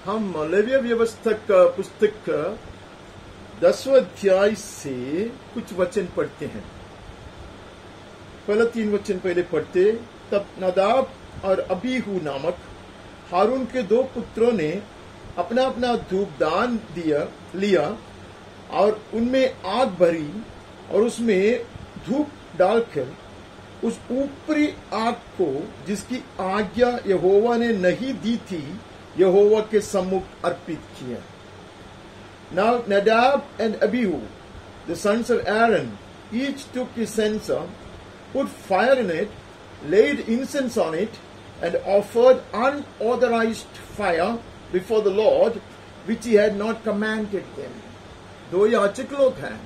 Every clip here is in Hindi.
हम लेवीय व्यवस्था का पुस्तक 10वां अध्याय से कुछ वचन पढ़ते हैं। पहले 3 वचन पहले पढ़ते। तब नदाब और अबीहू नामक हारून के 2 पुत्रों ने अपना अपना धूपदान लिया और उनमें आग भरी और उसमें धूप डालकर उस ऊपरी आग को जिसकी आज्ञा यहोवा ने नहीं दी थी यहोवा के सम्मुख अर्पित किया। Now Nadab and Abihu, the sons of Aaron, each took his censer, put fire in it, laid incense on it, and offered unauthorized fire before the Lord, which he had not commanded them. 2 याजक लोग हैं,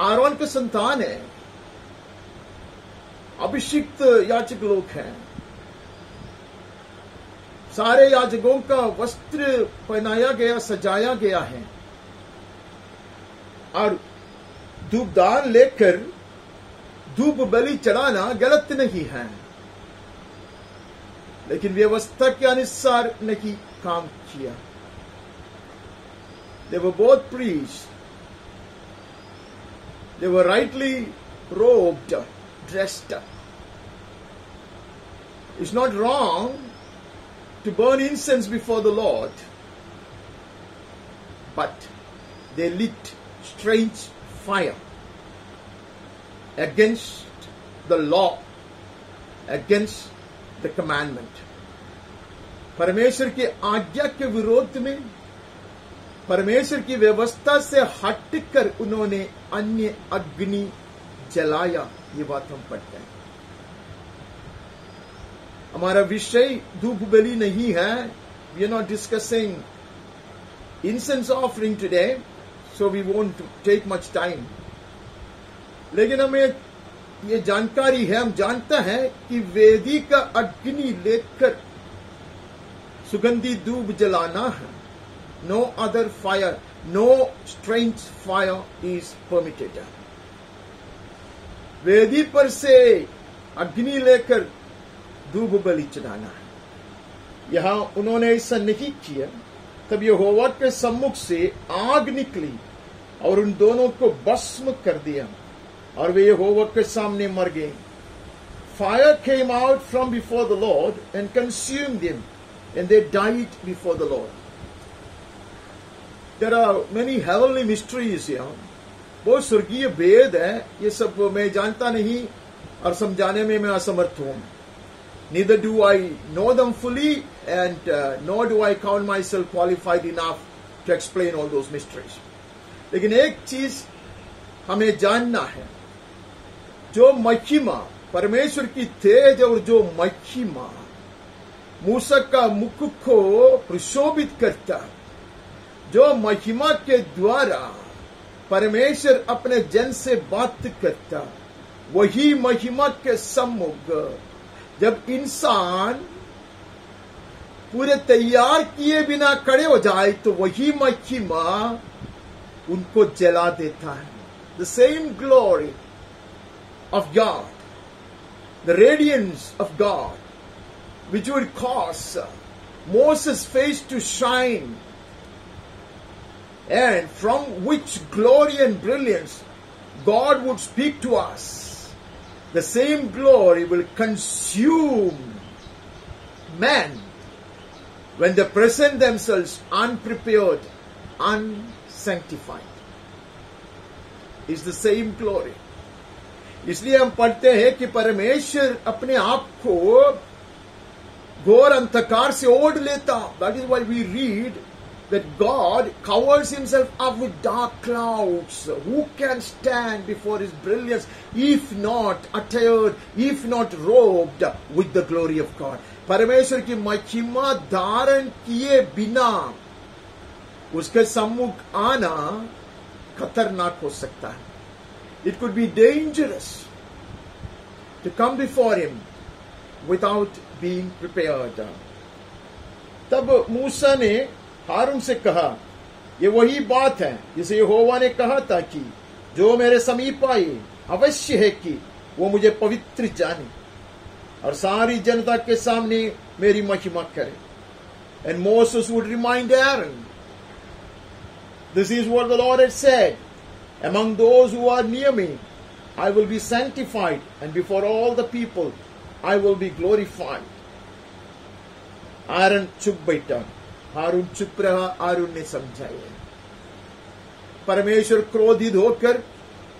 आरोन के संतान है, अभिषिक्त याजक लोग हैं। सारे याजकों का वस्त्र पहनाया गया, सजाया गया है और धूपदान लेकर धूप बलि चढ़ाना गलत नहीं है, लेकिन व्यवस्था के अनुसार नहीं काम किया। They were both priests. They were rightly robed, dressed. It's not wrong to burn incense before the Lord, but they lit strange fire against the law, against the commandment. परमेश्वर की आज्ञा के विरोध में, परमेश्वर की व्यवस्था से हटकर उन्होंने अन्य अग्नि जलाया। ये बात हम पढ़ते हैं। हमारा विषय धूप बलि नहीं है। We are not discussing incense offering today, so we won't take much time. लेकिन हमें ये जानकारी है, हम जानते हैं कि वेदी का अग्नि लेकर सुगंधी धूप जलाना है। No other fire, no strange fire is permitted. वेदी पर से अग्नि लेकर धूप बलि चढ़ाना है। यहां उन्होंने ऐसा नहीं किया। तब यहोवा के सम्मुख से आग निकली और उन दोनों को भस्म कर दिया और वे यहोवा के सामने मर गए। Fire came out from before the Lord and consumed them, and they died before the Lord. There are many heavenly mysteries here. बहुत स्वर्गीय भेद है। ये सब मैं जानता नहीं और समझाने में मैं असमर्थ हूं। Neither do I know them fully, and nor do I count myself qualified enough to explain all those mysteries. लेकिन एक चीज हमें जानना है, जो महिमा परमेश्वर की तेज और जो महिमा मूसा का मुख को प्रशोभित करता, जो महिमा के द्वारा परमेश्वर अपने जन से बात करता, वही महिमा के सम्मुख जब इंसान पूरे तैयार किए बिना खड़े हो जाए तो वही महिमा उनको जला देता है। The same glory of God, the radiance of God, which would cause Moses' face to shine, and from which glory and brilliance God would speak to us, the same glory will consume men when they present themselves unprepared, unsanctified. It's the same glory. इसलिए हम पढ़ते हैं कि परमेश्वर अपने आप को घोर अंधकार से ओढ़ लेता। That is why we read that God covers himself up with dark clouds. Who can stand before his brilliance if not attired, if not robed with the glory of God? परमेश्वर की महिमा धारण किए बिना उसके सम्मुख आना खतरनाक हो सकता है। It could be dangerous to come before him without being prepared. तब मूसा ने हारून से कहा, ये वही बात है जिसे यहोवा ने कहा था कि जो मेरे समीप आए अवश्य है कि वो मुझे पवित्र जाने और सारी जनता के सामने मेरी महिमा करे। And Moses would remind Aaron, this is what the Lord had said, among those who are near me, I will be sanctified, and before all the people, I will be glorified. आरन चुप बैठा, हारून चुप रहा, आरून ने समझाया। परमेश्वर क्रोधित होकर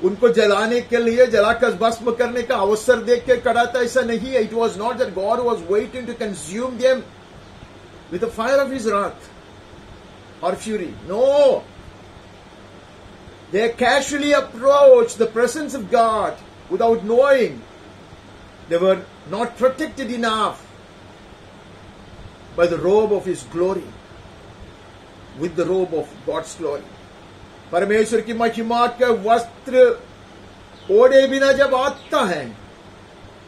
उनको जलाने के लिए, जलाकर भस्म करने का अवसर देख के खड़ा था, ऐसा नहीं है। It was not that God was waiting to consume them with the fire of his wrath or fury. No. They casually approached the presence of God without knowing they were not protected enough by the robe of his glory, with the robe of God's glory. परमेश्वर की महिमा का वस्त्र ओढ़े बिना जब आता है,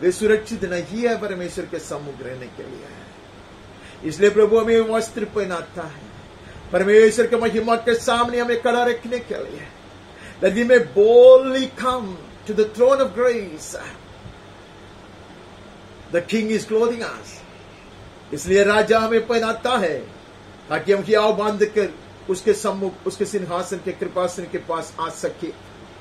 वे सुरक्षित नहीं है परमेश्वर के सम्मुख रहने के लिए। इसलिए प्रभु हमें वस्त्र पहनाता है परमेश्वर के महिमा के सामने हमें खड़ा रखने के लिए, that we may boldly come to the throne of grace. The King is clothing us. इसलिए राजा हमें पहनाता है ताकि हम हियाव बांध कर उसके सम्मुख, उसके सिंहासन के कृपासन के पास आ सके।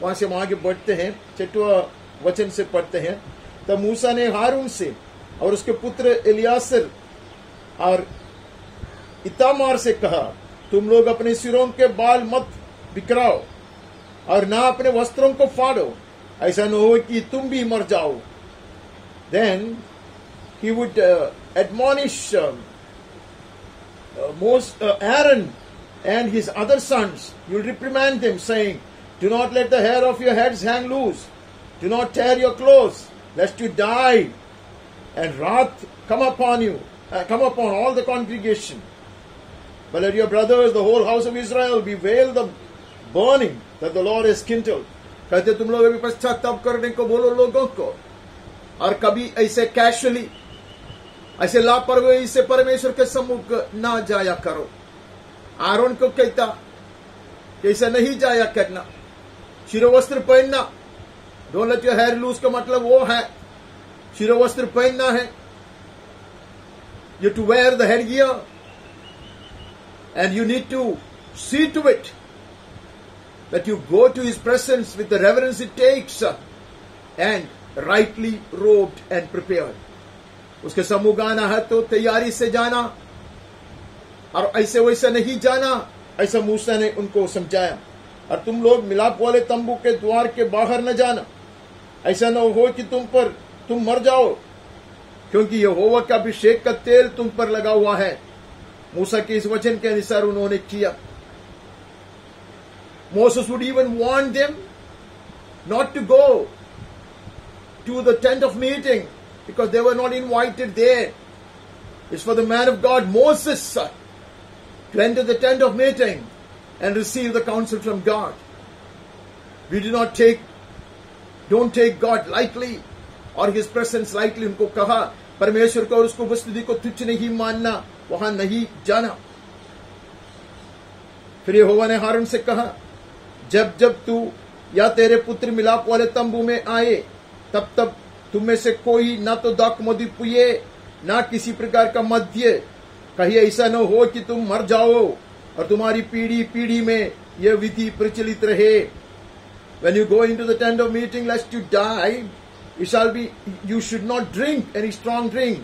वहां से हम आगे बढ़ते हैं, 6वां वचन से पढ़ते हैं। तब मूसा ने हारून से और उसके पुत्र एलियासर और इतामार से कहा, तुम लोग अपने सिरों के बाल मत बिखराओ और ना अपने वस्त्रों को फाड़ो, ऐसा न हो कि तुम भी मर जाओ। Then he would admonish Aaron and his other sons. You will reprimand them, saying, do not let the hair of your heads hang loose. Do not tear your clothes, lest you die, and wrath come upon you, come upon all the congregation. But let your brothers, the whole house of Israel, bewail the burning that the Lord has kindled. कहते तुम लोग अभी पश्चाताप करने को बोलो लोगों को, और कभी ऐसे कैशुअली, ऐसे लापरवाही से परमेश्वर के सम्मुख ना जाया करो। आरोन को कहता कि ऐसा नहीं जाया करना, शिरोवस्त्र पहनना। Don't let your hair loose का मतलब वो है शिरोवस्त्र पहनना है। You to wear the head gear and you need to see to it that you go to his presence with the reverence it takes and rightly robed and prepared. उसके सम्मुख आना है तो तैयारी से जाना, और ऐसे वैसे नहीं जाना, ऐसा मूसा ने उनको समझाया। और तुम लोग मिलाप वाले तंबू के द्वार के बाहर न जाना, ऐसा न हो कि तुम मर जाओ, क्योंकि यहोवा का अभिषेक का तेल तुम पर लगा हुआ है। मूसा के इस वचन के अनुसार उन्होंने किया। Moses would even warn them not to go to the tent of meeting because they were not invited there. It's for the man of God, Moses, to enter the tent of meeting and receive the counsel from God. We don't take God lightly or his presence lightly. उनको कहा परमेश्वर को और उसको उपस्थिति को तुच्छ नहीं मानना, वहां नहीं जाना। फिर यहोवा ने हारून से कहा, जब जब तू या तेरे पुत्र मिलाप वाले तंबू में आए, तब तब तुम में से कोई ना तो दाखमधु पिए ना किसी प्रकार का मद्य, कहीं ऐसा न हो कि तुम मर जाओ और तुम्हारी पीढ़ी पीढ़ी में यह विधि प्रचलित रहे। When you go into the tent of meeting, lest you die, you should not drink any strong drink.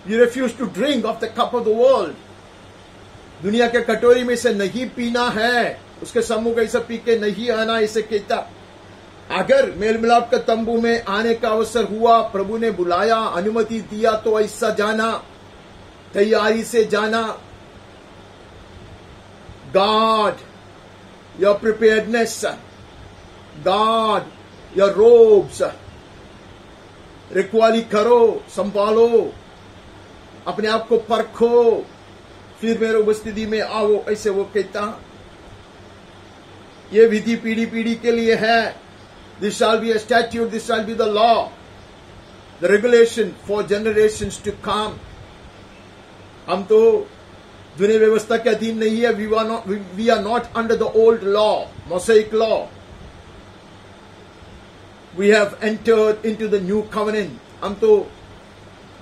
You refuse to drink of the cup of the world. दुनिया के कटोरी में से नहीं पीना है, उसके सम्मुख ऐसा पी के नहीं आना, इसे कहता। अगर मेल मिलाप के तंबू में आने का अवसर हुआ, प्रभु ने बुलाया, अनुमति दिया, तो ऐसा जाना, तैयारी से जाना। God, your preparedness, God, your robes, रखवाली करो, संभालो, अपने आप को परखो, फिर मेरे उपस्थिति में आओ, ऐसे वो कहता। ये विधि पीढ़ी पीढ़ी के लिए है। This shall be a statute, this shall be the law, the regulation for generations to come. हम तो दुनिया व्यवस्था के अधीन नहीं है। We are not under the old law, Mosaic law. We have entered into the new covenant. हम तो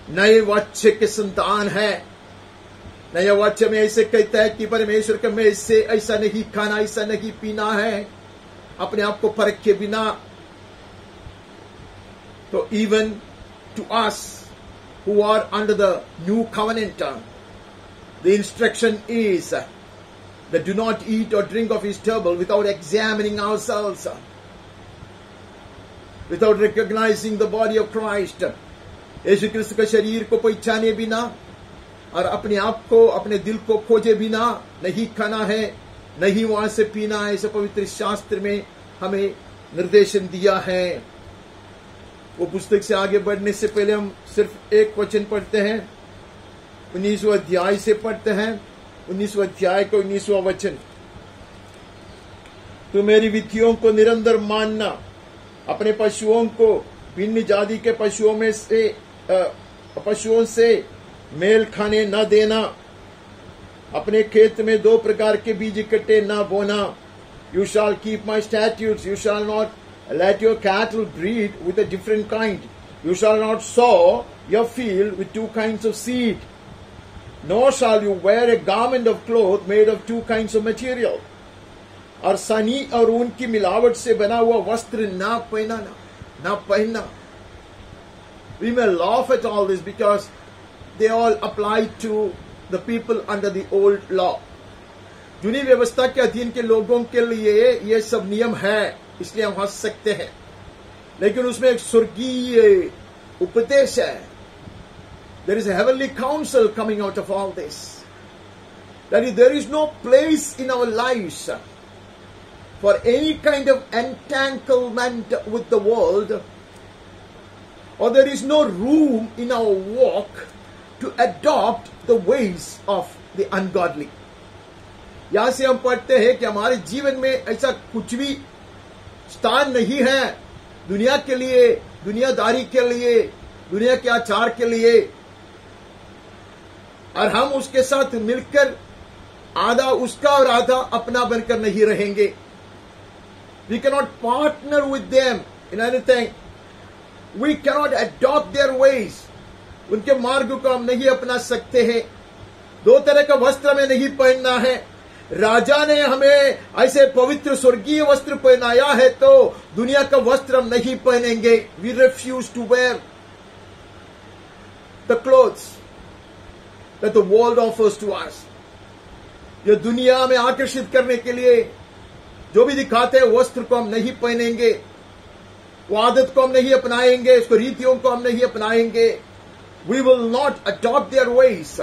नए वाचे के संतान है। नया वाक्य में ऐसे कहता है कि परमेश्वर के में इससे ऐसा नहीं खाना, ऐसा नहीं पीना है अपने आप को परख के बिना। तो even to us who are under the new covenant, the instruction is that do not eat or drink of his table without examining ourselves, without recognizing the body of Christ. यीशु क्रिस्त के शरीर को पहचाने बिना और अपने आप को, अपने दिल को खोजे बिना नहीं खाना है, नहीं वहां से पीना है। ऐसे पवित्र शास्त्र में हमें निर्देशन दिया है। वो पुस्तक से आगे बढ़ने से पहले हम सिर्फ एक वचन पढ़ते हैं, 19वां अध्याय से पढ़ते हैं, 19वां अध्याय का 19वां वचन। तो मेरी विधियों को निरंतर मानना, अपने पशुओं को भिन्न जाति के पशुओं से मेल खाने न देना, अपने खेत में 2 प्रकार के बीज इकट्ठे न बोना। You shall keep my statutes, you shall not let your cattle breed with a different kind. You shall not sow your field with 2 kinds of seed. Nor shall you wear a garment of cloth made of 2 kinds of material. और सनी और ऊन की मिलावट से बना हुआ वस्त्र ना पहनना। We may laugh at all this because they all apply to the people under the old law. जूनी व्यवस्था के अधीन के लोगों के लिए ये सब नियम है, इसलिए हम हंस सकते हैं। लेकिन उसमें एक स्वर्गीय उपदेश है। There is a heavenly counsel coming out of all this. That is, there is no place in our lives for any kind of entanglement with the world, or there is no room in our walk to adopt the ways of the ungodly. यहां से हम पढ़ते हैं कि हमारे जीवन में ऐसा कुछ भी स्थान नहीं है दुनिया के लिए, दुनियादारी के लिए, दुनिया के आचार के लिए, और हम उसके साथ मिलकर आधा उसका और आधा अपना बनकर नहीं रहेंगे। We cannot partner with them in anything. We cannot adopt their ways. उनके मार्ग को हम नहीं अपना सकते हैं। 2 तरह का वस्त्र हमें नहीं पहनना है। राजा ने हमें ऐसे पवित्र स्वर्गीय वस्त्र पहनाया है, तो दुनिया का वस्त्र हम नहीं पहनेंगे। We refuse to wear the clothes that the world offers to us. ये दुनिया में आकर्षित करने के लिए जो भी दिखाते हैं वस्त्र को हम नहीं पहनेंगे, वो आदत को हम नहीं अपनाएंगे, उसको रीतियों को हम नहीं अपनाएंगे। We will not adopt their ways.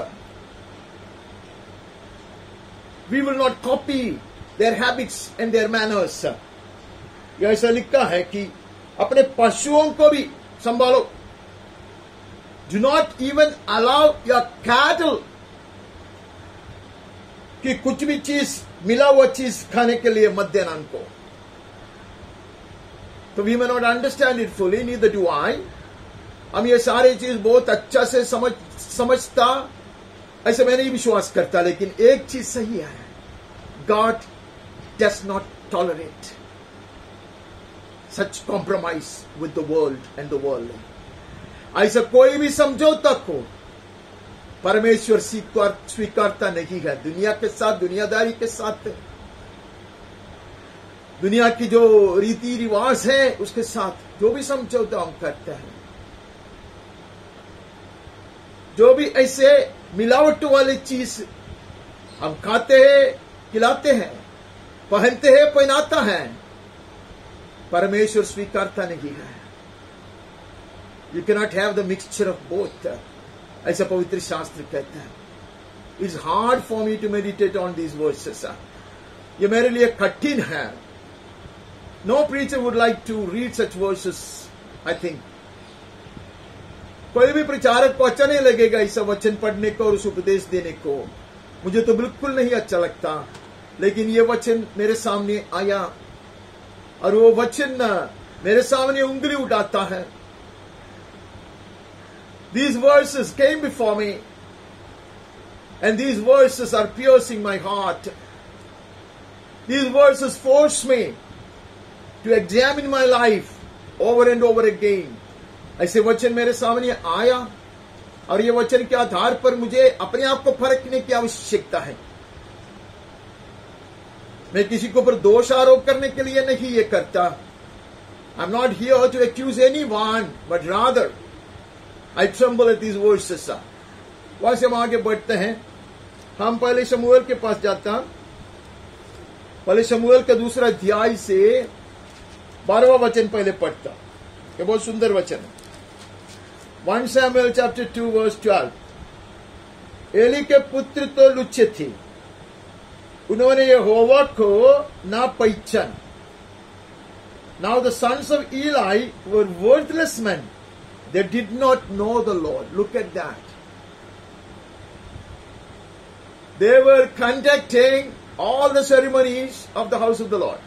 We will not copy their habits and their manners. यह ऐसा लिखा है कि अपने पशुओं को भी संभालो। Do not even allow your cattle कि कुछ भी चीज, मिला हुआ चीज खाने के लिए मत देना उनको। तो we may not understand it fully, neither do I. हम ये सारी चीज बहुत अच्छा से समझता ऐसे मैं नहीं विश्वास करता, लेकिन एक चीज सही है, God does not tolerate such compromise with the world and the worldly. ऐसा कोई भी समझौता को परमेश्वर स्वीकारता नहीं है। दुनिया के साथ, दुनियादारी के साथ, दुनिया की जो रीति रिवाज है उसके साथ जो भी समझौता हम करते हैं, जो भी ऐसे मिलावट वाली चीज हम खाते हैं, खिलाते हैं, पहनते हैं, पहनाता है, परमेश्वर स्वीकारता नहीं है। You cannot have the mixture of both. ऐसा पवित्र शास्त्र कहता है। It's hard for me to meditate on these verses. ये मेरे लिए कठिन है। No preacher would like to read such verses, I think. कोई भी प्रचारक को अच्छा नहीं लगेगा ऐसा वचन पढ़ने को और उस उपदेश देने को। मुझे तो बिल्कुल नहीं अच्छा लगता, लेकिन ये वचन मेरे सामने आया और वो वचन मेरे सामने उंगली उठाता है। These verses came before me and these verses are piercing my heart. These verses force me to examine my life over and over again. ऐसे वचन मेरे सामने आया और ये वचन के आधार पर मुझे अपने आप को परखने की आवश्यकता है। मैं किसी के ऊपर दोष आरोप करने के लिए नहीं ये करता। I am not here to accuse anyone, but rather I tremble at these verses. वहां से हम आगे बढ़ते हैं। हम पहले शमूएल के पास जाता, पहले शमूएल का दूसरा अध्याय से 12वां वचन पहले पढ़ता। ये बहुत सुंदर वचन है। 1 Samuel chapter 2 verse 12। एली के पुत्र तो लुच्चे थे, उन्होंने यहोवा को ना पहचाना। Now the sons of Eli were worthless men. They did not know the Lord. Look at that. They were conducting all the ceremonies of the house of the Lord.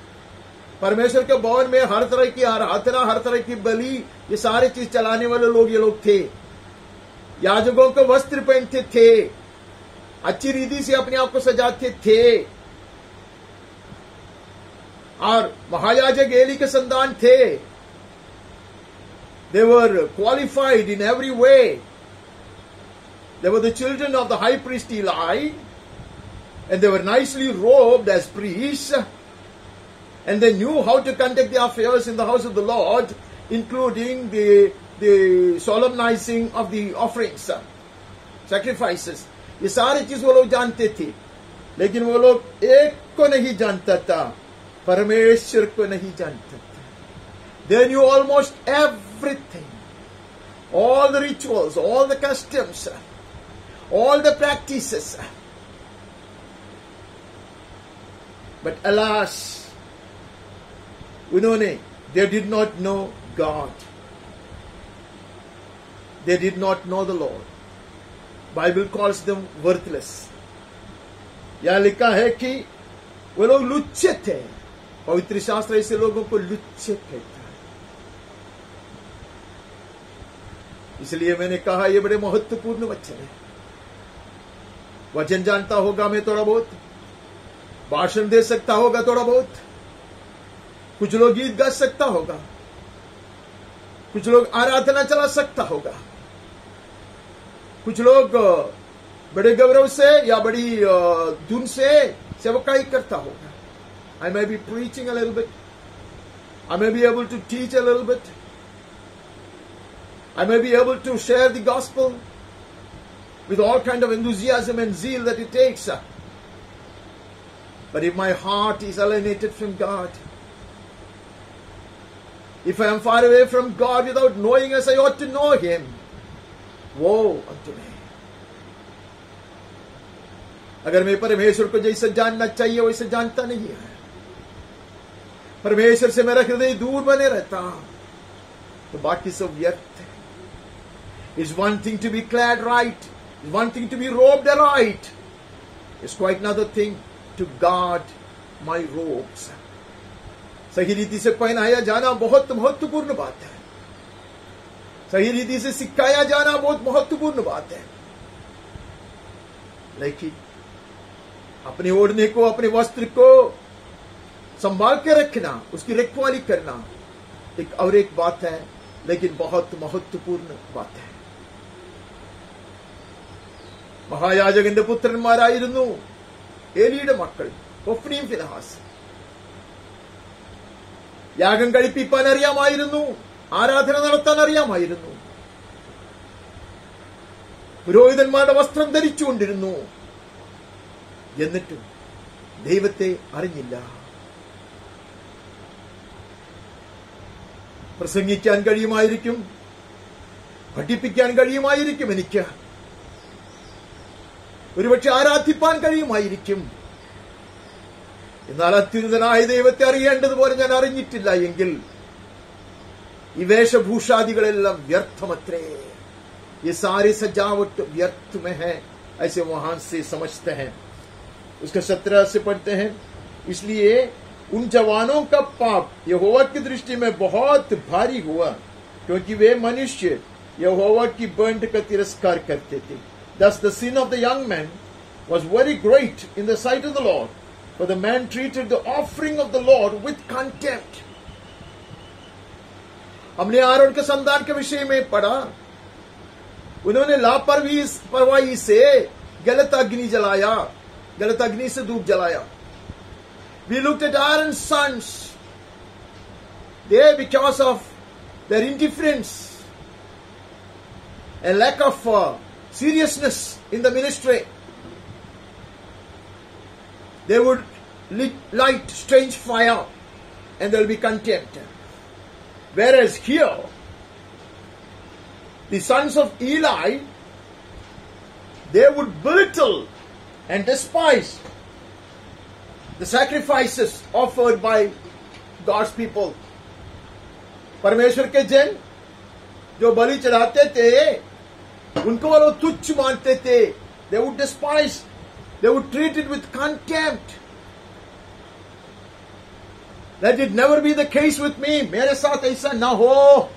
परमेश्वर के भवन में हर तरह की आराधना, हर तरह की बलि, ये सारी चीज चलाने वाले लोग ये लोग थे। याजकों को वस्त्र पहनते थे, अच्छी रीति से अपने आप को सजाते थे, और महायाजक एली के संतान थे। They were qualified in every way. They were the children of the high priest Eli, and they were nicely robed as priests, and they knew how to conduct the affairs in the house of the Lord, including the solemnizing of the offerings, sacrifices. ये सारी चीज वो लोग जानते थे, लेकिन वो लोग एक को नहीं जानता था, परमेश्वर को नहीं जानता था। They knew almost everything, all the rituals, all the customs, all the practices. But alas, they did not know God. They did not know the Lord. Bible calls them worthless. यह लिखा है कि वो लोग लुच्चे थे। पवित्र शास्त्र ऐसे लोगों को लुच्चे कहता है। इसलिए मैंने कहा ये बड़े महत्वपूर्ण वचन है। वचन जानता होगा मैं थोड़ा बहुत, भाषण दे सकता होगा थोड़ा बहुत, कुछ लोग गीत गा सकता होगा, कुछ लोग आराधना चला सकता होगा, कुछ लोग बड़े गौरव से या बड़ी धुन से सेवकाई करता होगा। I may be preaching a little bit. I may be able to teach a little bit. I may be able to share the gospel with all kind of enthusiasm and zeal that it takes. But if my heart is alienated from God, if I am far away from God without knowing as I ought to know Him, woe unto me. अगर मैं परमेश्वर को जैसे जानना चाहिए वैसे जानता नहीं है, परमेश्वर से मेरा हृदय दूर बने रहता, तो बाकी सब व्यर्थ है। It's one thing to be clad right, it's one thing to be robed right, it's quite another thing to guard my robes. सही रीति से पहनाया जाना बहुत महत्वपूर्ण बात है, सही रीति से सिखाया जाना बहुत महत्वपूर्ण बात है, लेकिन अपने ओढ़ने को, अपने वस्त्र को संभाल के रखना, उसकी रखवाली करना एक और एक बात है, लेकिन बहुत महत्वपूर्ण बात है। മഹായാജകന്റെ പുത്രന്മാരായിരുന്നു ഏലിയുടെ മക്കൾ ഹൊഫ്നിയും ഫിനെഹാസും. യാഗം കഴിപ്പിക്കാൻ അറിയാമായിരുന്നു, ആരാധന നടത്താൻ അറിയാമായിരുന്നു, പുരോഹിതന്മാരുടെ വസ്ത്രം ധരിച്ചുകൊണ്ടിരുന്നു, എന്നിട്ടും ദൈവത്തെ അറിഞ്ഞില്ല. പ്രസംഗിക്കാൻ കഴിയുമായിരിക്കും, പഠിപ്പിക്കാൻ കഴിയുമായിരിക്കും, എനിക്ക് ഒരുപക്ഷെ ആരാധിപ്പാൻ കഴിയുമായിരിക്കും, എന്നാൽ അത്യുന്നതനായ ദൈവത്തെ അറിയേണ്ടതുപോലെ ഞാൻ അറിഞ്ഞിട്ടില്ല എങ്കിൽ ഈ വേഷഭൂഷാദികളെല്ലാം വ്യർത്ഥമത്രേ. ये सारी सजावट व्यर्थ में है, ऐसे वहां से समझते हैं. उसका 17 से पढ़ते हैं. इसलिए उन जवानों का पाप यहोवा की दृष्टि में बहुत भारी हुआ, क्योंकि वे मनुष्य यहोवा की बंड का तिरस्कार करते थे. Thus the sin of the young man was very great in the sight of the Lord, for the man treated the offering of the Lord with contempt. हमने आरोन के संतान के विषय में पढ़ा उन्होंने लापरवाही से गलत अग्नि जलाया, गलत अग्नि से धूप जलाया. We looked at Aaron's sons. They, because of their indifference and lack of seriousness in the ministry, they would light strange fire and there will be contempt. Whereas here, the sons of Eli, they would belittle and despise the sacrifices offered by God's people. परमेश्वर के जन जो बलि चढ़ाते थे उनको वो लोग तुच्छ मानते थे. They would despise, they would treat it with contempt. Let it never be the case with me. मेरे साथ ऐसा ना हो.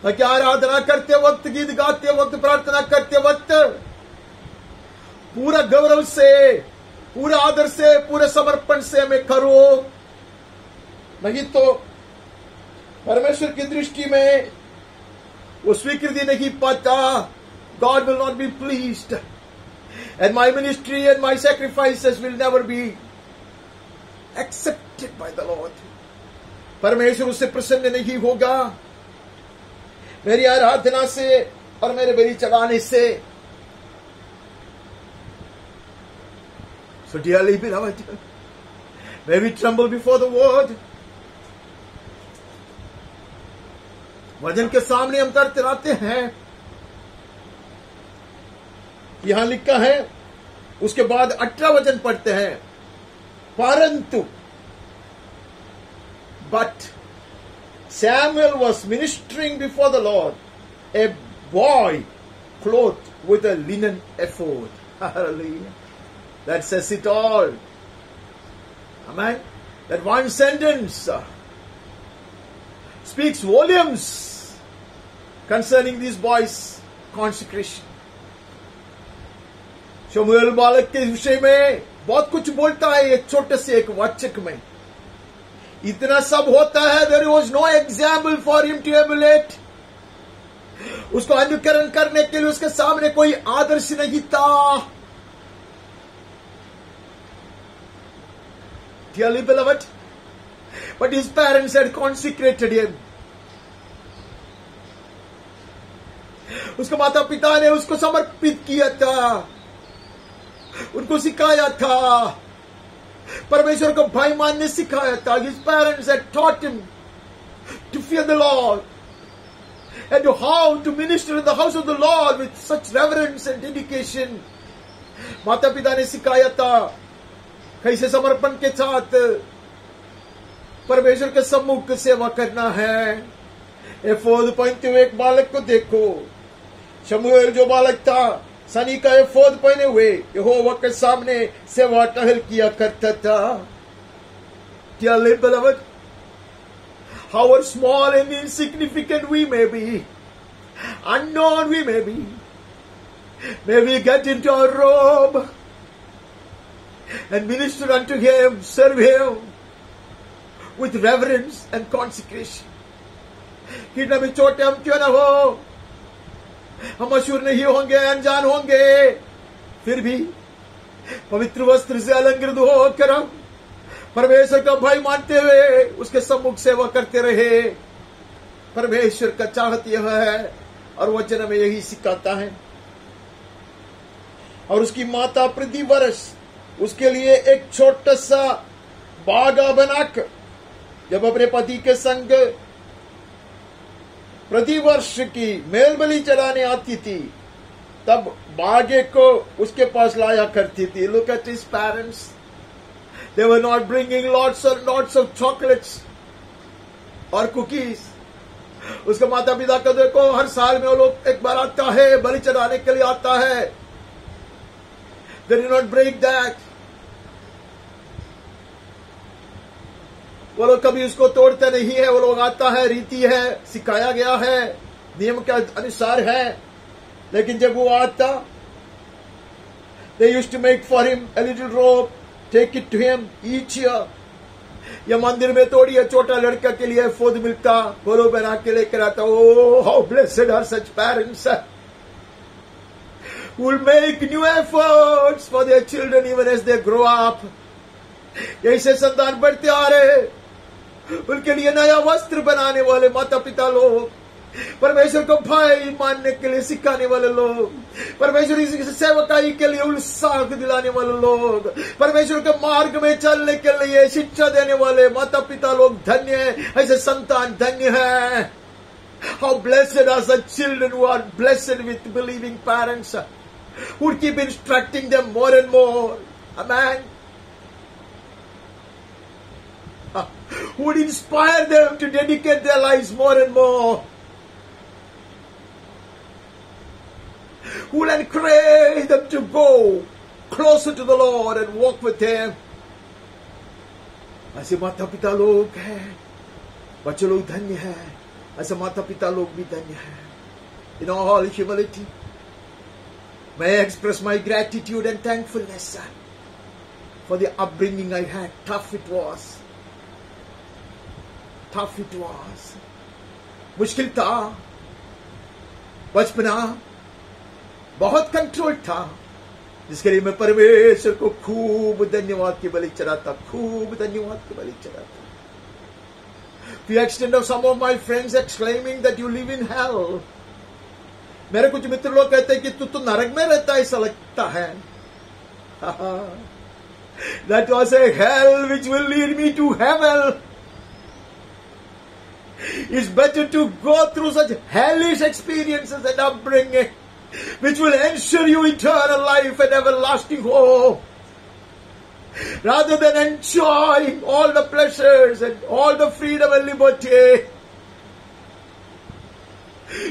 मैं क्या आराधना करते वक्त, गीत गाते वक्त, प्रार्थना करते वक्त पूरा गौरव से, पूरा आदर से, पूरे समर्पण से मैं करूं. नहीं तो परमेश्वर की दृष्टि में वो स्वीकृति नहीं पाता. God will not be pleased and my ministry and my sacrifices will never be accepted by the Lord. परमेश्वर उससे प्रसन्न नहीं होगा मेरी आराधना से और मेरे बलि चढ़ाने से. So dearly beloved, may we tremble before the word. वचन के सामने हम तड़तड़ाते हैं. यहां लिखा है, उसके बाद 18 वचन पढ़ते हैं. परंतु but Samuel was ministering before the Lord, a boy clothed with a linen ephod. Hallelujah. That says it all. Amen. That one sentence speaks volumes concerning this boy's consecration. शमूएल बालक के विषय में बहुत कुछ बोलता है एक छोटे से एक वाचक में. इतना सब होता है. There was no example for him to emulate. उसको अनुकरण करने के लिए उसके सामने कोई आदर्श नहीं था. Dearly beloved, but his parents had consecrated him. उसके माता पिता ने उसको समर्पित किया था, उनको सिखाया था, परमेश्वर को भाई मानने सिखाया था. His parents had taught him to fear the Lord and to how to minister in the house of the Lord with such reverence and dedication. माता पिता ने सिखाया था कैसे समर्पण के साथ परमेश्वर के सम्मुख सेवा करना है. एफोद पहनते हुए एक बालक को देखो. शमूएल जो बालक था सनी का एफोद पहने हुए यहोवा के सामने सेवा टहल किया करता था. Dearly beloved, however small and insignificant we may be, unknown we may be, may we get into our robe and minister unto him, serve him with reverence and consecration. कितना भी छोटे हम क्यों ना हो, हम मशहूर नहीं होंगे, अनजान होंगे, फिर भी पवित्र वस्त्र से अलंकृत होकर हम परमेश्वर का भाई मानते हुए उसके सम्मुख सेवा करते रहे. परमेश्वर का चाहत यह है और वचन में यही सिखाता है. और उसकी माता प्रति वर्ष उसके लिए एक छोटा सा बागा बनाकर जब अपने पति के संग प्रति वर्ष की मेल बलि चढ़ाने आती थी तब बागे को उसके पास लाया करती थी. Look at his parents. They were not bringing lots of chocolates or cookies. उसके माता पिता को देखो, हर साल में वो लोग एक बार आता है, बलि चढ़ाने के लिए आता है. They did not break that. वो लोग कभी उसको तोड़ते नहीं है. वो लोग आता है, रीति है, सिखाया गया है, नियम के अनुसार है. लेकिन जब वो आता, they used to make for him a little robe, take it to him each year या मंदिर में थोड़ी छोटा लड़का के लिए फोद मिलता, बोलो बना के लेकर आता. Oh, how blessed are such parents who will make new efforts for their children even as they grow up. ऐसे संतान बढ़ते आ रहे, उनके लिए नया वस्त्र बनाने वाले माता पिता लोग, परमेश्वर को भाई मानने के लिए सिखाने वाले लोग, परमेश्वर की सेवकाई के लिए उत्साह दिलाने वाले लोग, परमेश्वर के मार्ग में चलने के लिए शिक्षा देने वाले माता पिता लोग धन्य हैं. ऐसे संतान धन्य हैं. How blessed are such children who are blessed with believing parents who would keep instructing them more and more. Amen. Who would inspire them to dedicate their lives more and more. Who will encourage them to go closer to the Lord and walk with Him. ऐसे माता पिता लोग हैं, बच्चे लोग धन्य हैं. ऐसे माता पिता लोग भी धन्य हैं. In all humility, may I express my gratitude and thankfulness for the upbringing I had. Tough it was. Tough it was. मुश्किल था. बचपना बहुत कंट्रोल था, जिसके लिए मैं परमेश्वर को खूब धन्यवाद की बलि चढ़ाता, खूब धन्यवाद की बलि चढ़ाता. To the extent of some of my friends exclaiming that you live in hell. मेरे कुछ मित्र लोग कहते हैं कि तू तो नरक में रहता है, ऐसा लगता है. That was a hell which will lead me to heaven. It's better to go through such hellish experiences and upbringing which will ensure you eternal life and everlasting hope, rather than enjoying all the pleasures and all the freedom and liberty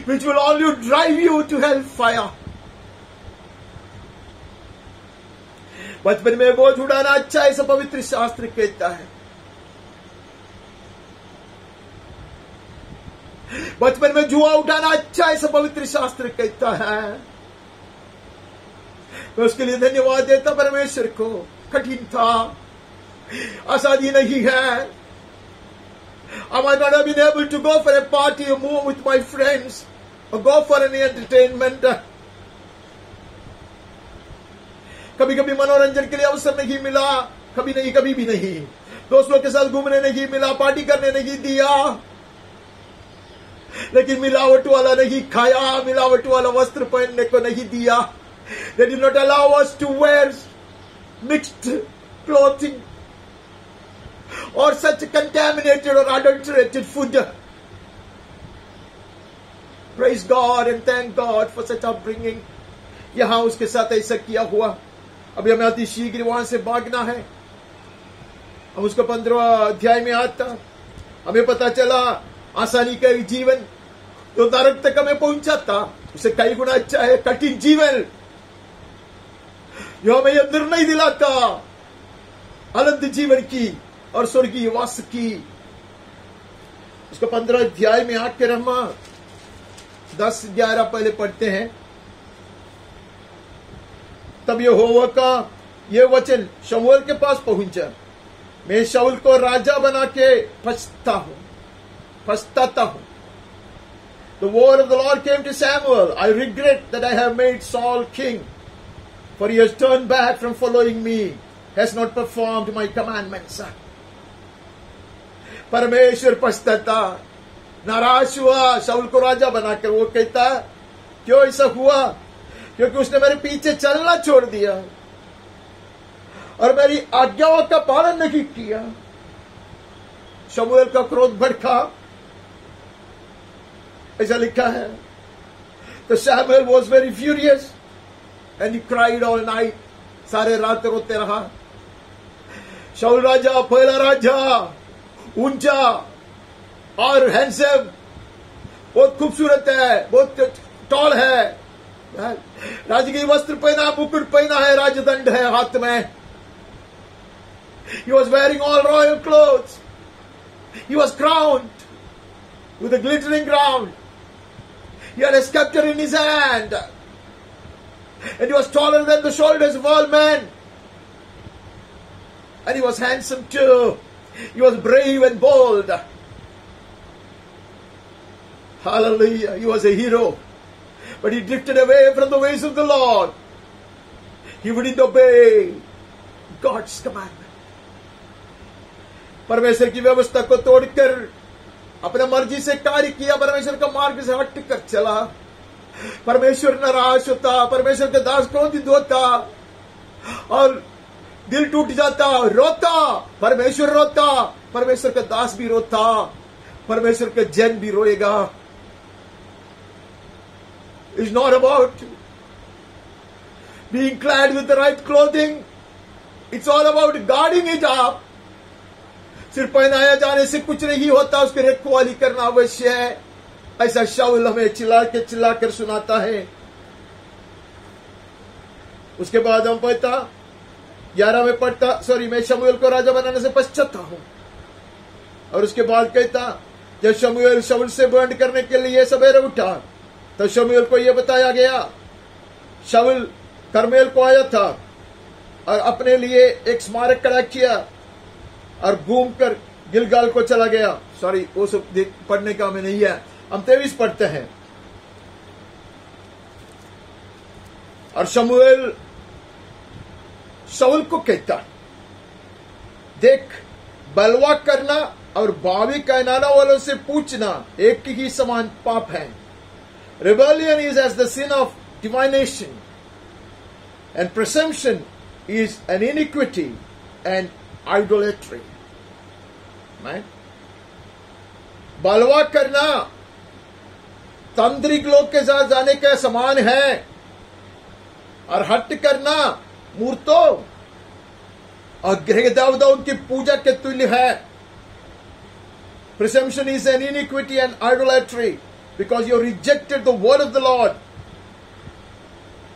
which will only drive you to hellfire. बचपन में बोझ उड़ाना अच्छा है, ऐसा पवित्र शास्त्र कहता है. बचपन में जुआ उठाना अच्छा है, ऐसा पवित्र शास्त्र कहता है. मैं उसके लिए धन्यवाद देता परमेश्वर को. कठिन था, आसानी नहीं है. I might not have been able to go for a party or move with my friends or go for any entertainment. कभी कभी मनोरंजन के लिए अवसर नहीं मिला, कभी नहीं, कभी भी नहीं. दोस्तों के साथ घूमने नहीं मिला, पार्टी करने नहीं दिया. लेकिन मिलावट वाला नहीं खाया, मिलावट वाला वस्त्र पहनने को नहीं दिया. They did not allow us to wear mixed clothing or such contaminated or adulterated food. Praise God and thank God for such upbringing. यहां उसके साथ ऐसा किया हुआ. अभी हमें अति शीघ्र वहां से भागना है. हम उसको 15वां अध्याय में आता, हमें पता चला आसानी का जीवन जो नरक तक हमें पहुंचाता, उसे कई गुना अच्छा है कठिन जीवन जो हमें यह निर्णय दिलाता अनंत जीवन की और स्वर्गीय वास की. उसको 15 अध्याय में आकर हम 10-11 पहले पढ़ते हैं. तब यहोवा का यह वचन शमूएल के पास पहुंचा, मैं शाऊल को राजा बना के पछताता हूं. The word of the Lord came to Samuel, I regret that I have made Saul king, for he has turned back from following me, has not performed my commandments. परमेश्वर पछताता, नाराज हुआ शाऊल को राजा बनाकर. वो कहता, क्यों ऐसा हुआ? क्योंकि उसने मेरे पीछे चलना छोड़ दिया और मेरी आज्ञाओं का पालन नहीं किया. शमूएल का क्रोध भड़का, ऐसा लिखा है. तो Samuel was very furious and he cried all night. सारे रात रोते रहा. शाऊल राजा, पहला राजा, ऊंचा और हैंडसम, बहुत खूबसूरत है, बहुत टॉल है. राजकीय वस्त्र पहना, मुकुट पहना है, राजदंड है हाथ में. He was wearing all royal clothes. He was crowned with a glittering crown. He had a scepter in his hand. And he was taller than the shoulders of all men. And he was handsome too. He was brave and bold. Hallelujah. He was a hero. But he drifted away from the ways of the Lord. He wouldn't obey God's commandment. परमेश्वर की व्यवस्था को तोड़कर अपने मर्जी से कार्य किया, परमेश्वर का मार्ग से हट कर चला। परमेश्वर नाराज होता, परमेश्वर के दास क्रोधित होता और दिल टूट जाता, रोता। परमेश्वर रोता, परमेश्वर का दास भी रोता, परमेश्वर का जन भी रोएगा। It's not about being clad with the right clothing. It's all about guarding it up. सिर्फ पहनाया जाने से कुछ नहीं होता, उसकी रखवाली करना अवश्य है। ऐसा शाऊल हमें चिल्ला कर सुनाता है। उसके बाद हम पढ़ता 11 में पढ़ता, मैं शमूएल को राजा बनाने से पश्चात हूं। और उसके बाद कहता, जब शमूएल शाऊल से बंद करने के लिए सवेरे उठा तो शमूएल को यह बताया गया, शाऊल करमेल को आया था और अपने लिए एक स्मारक खड़ा किया और घूमकर गिलगाल को चला गया। वो सब पढ़ने का हमें नहीं है, हम 23 पढ़ते हैं। और शमूएल शाऊल को कहता, देख, बलवा करना और बावी कहनाना वालों से पूछना एक ही समान पाप है। Rebellion is as the sin of divination, and presumption is an iniquity and idolatry. Right? बलवा करना तांत्रिक लोग के साथ जाने के समान है, और हट करना मूर्तों और ग्रह देवताओं की पूजा के तुल्य है। Presumption is an iniquity and idolatry because you rejected the word of the Lord.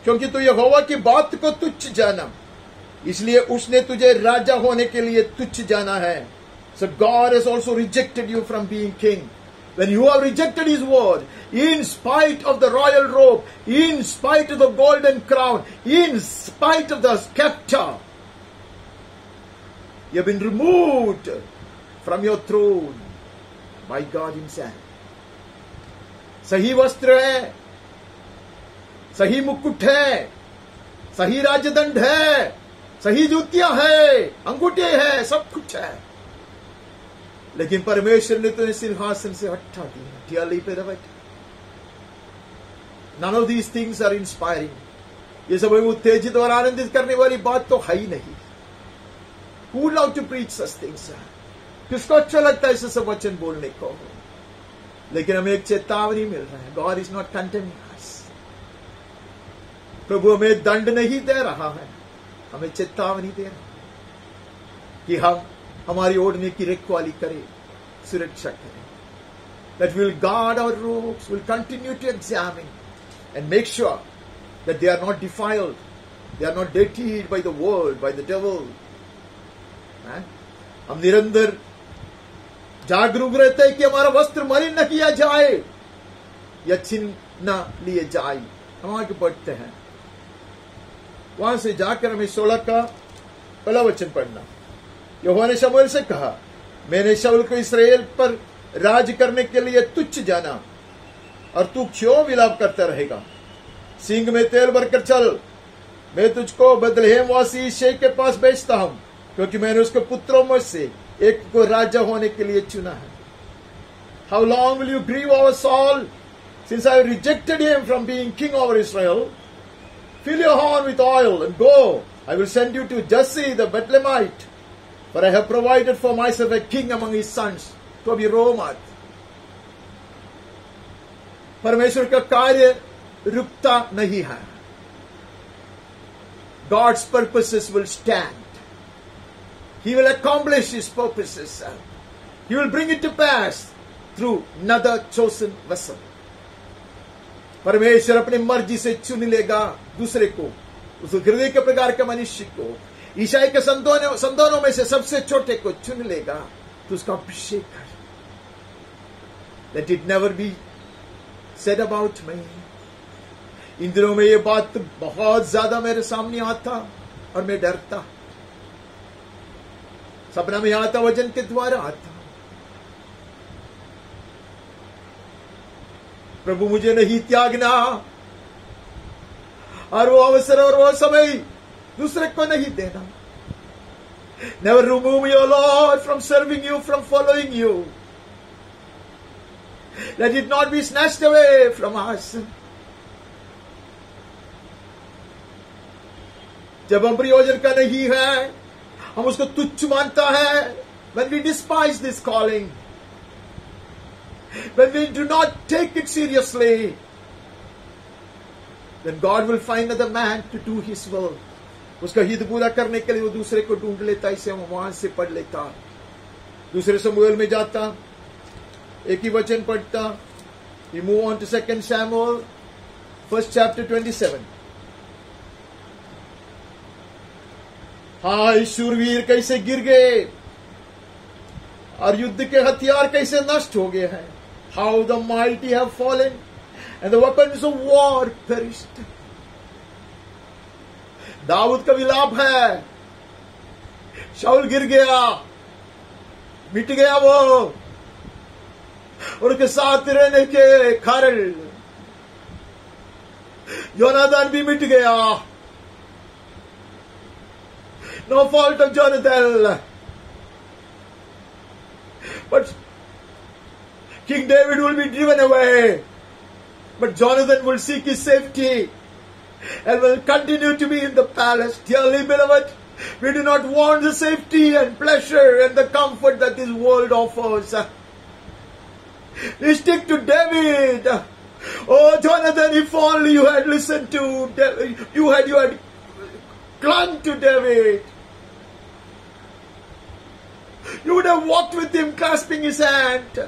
क्योंकि तू यहोवा की बात को तुच्छ जाना, इसलिए उसने तुझे राजा होने के लिए तुच्छ जाना है। So God has also rejected you from being king. When you have rejected His word, in spite of the royal robe, in spite of the golden crown, in spite of the scepter, you have been removed from your throne by God Himself. सही वस्त्र है, सही मुकुट है, सही राजदंड है, सही जूतियां है, अंगूठे है, सब कुछ है, लेकिन परमेश्वर ने तुम्हें सिंहासन से हटा दिया। None of these things are inspiring. ये सब उत्तेजित और आनंदित करने वाली बात तो है ही नहीं। Who would love to preach such things? किसको अच्छा लगता है ऐसे सब वचन बोलने को? लेकिन हमें एक चेतावनी मिल रहा है, God is not condemning us. प्रभु हमें दंड नहीं दे रहा है, हमें चेतावनी दे रहा है कि हम हमारी ओढ़ने की रखवाली करें, सुरक्षा करें। That we will guard our robes, will continue to examine and make sure that they are not defiled, they are not dirtied by the world, by the devil. हम निरंतर जागरूक रहते हैं कि हमारा वस्त्र मलिन न किया जाए या छीन न लिए जाए। हम आगे बढ़ते हैं, वहां से जाकर हमें 16 का पहला वचन पढ़ना। यहोवा ने शमूएल से कहा, मैंने शाऊल को इस्राएल पर राज करने के लिए तुच्छ जाना, और तू क्यों विलाप करता रहेगा? सींग में तेल भरकर चल, मैं तुझको बेथलेहम वासी यिशै के पास भेजता हूं, क्योंकि मैंने उसके पुत्रों में से एक को राजा होने के लिए चुना है। How long will you grieve over Saul, since I have rejected him from being king over Israel? Fill your horn with oil and go. I will send you to Jesse the Bethlehemite, for I have provided for myself a king among his sons. तो अभी रो मत। परमेश्वर का कार्य रुकता नहीं है। God's purposes will stand. He will accomplish His purposes. He will bring it to pass through another chosen vessel. परमेश्वर अपनी मर्जी से चुन लेगा दूसरे को, उस हृदय के प्रकार के मनुष्य को। ईसाई के संतानों में से सबसे छोटे को चुन लेगा, तो उसका अभिषेक कर। Let it never be said about me. इन दिनों में ये बात बहुत ज्यादा मेरे सामने आता और मैं डरता। सपना में आता, वचन के द्वारा आता। प्रभु मुझे नहीं त्यागना, और वो अवसर और वो समय दूसरे को नहीं देना। Never remove your Lord from serving you, from following you. Let it not be snatched away from us. जब हम प्रयोजन का नहीं है, हम उसको तुच्छ मानता है। When we despise this calling, when we do not take it seriously, then God will find another man to do His will. उसका हित पूरा करने के लिए वो दूसरे को ढूंढ लेता। इसे हम वहां से पढ़ लेता, दूसरे समूएल में जाता, एक ही वचन पढ़ता। We move on to 2 Samuel, first chapter 27. हाय शूरवीर कैसे गिर गए, और युद्ध के हथियार कैसे नष्ट हो गए हैं। How the mighty have fallen, and the weapons of war perished. Dawood का विलाप है। शाऊल गिर गया, मिट गया वो, और उसके साथ रहने के कारण योनाथन भी मिट गया। No fault of Jonathan, but King David will be driven away, but Jonathan will seek his safety and will continue to be in the palace. Dearly beloved, we do not want the safety and pleasure and the comfort that this world offers. We stick to David. Oh, Jonathan, if only you had listened to David, you had clung to David. You would have walked with him, clasping his hand.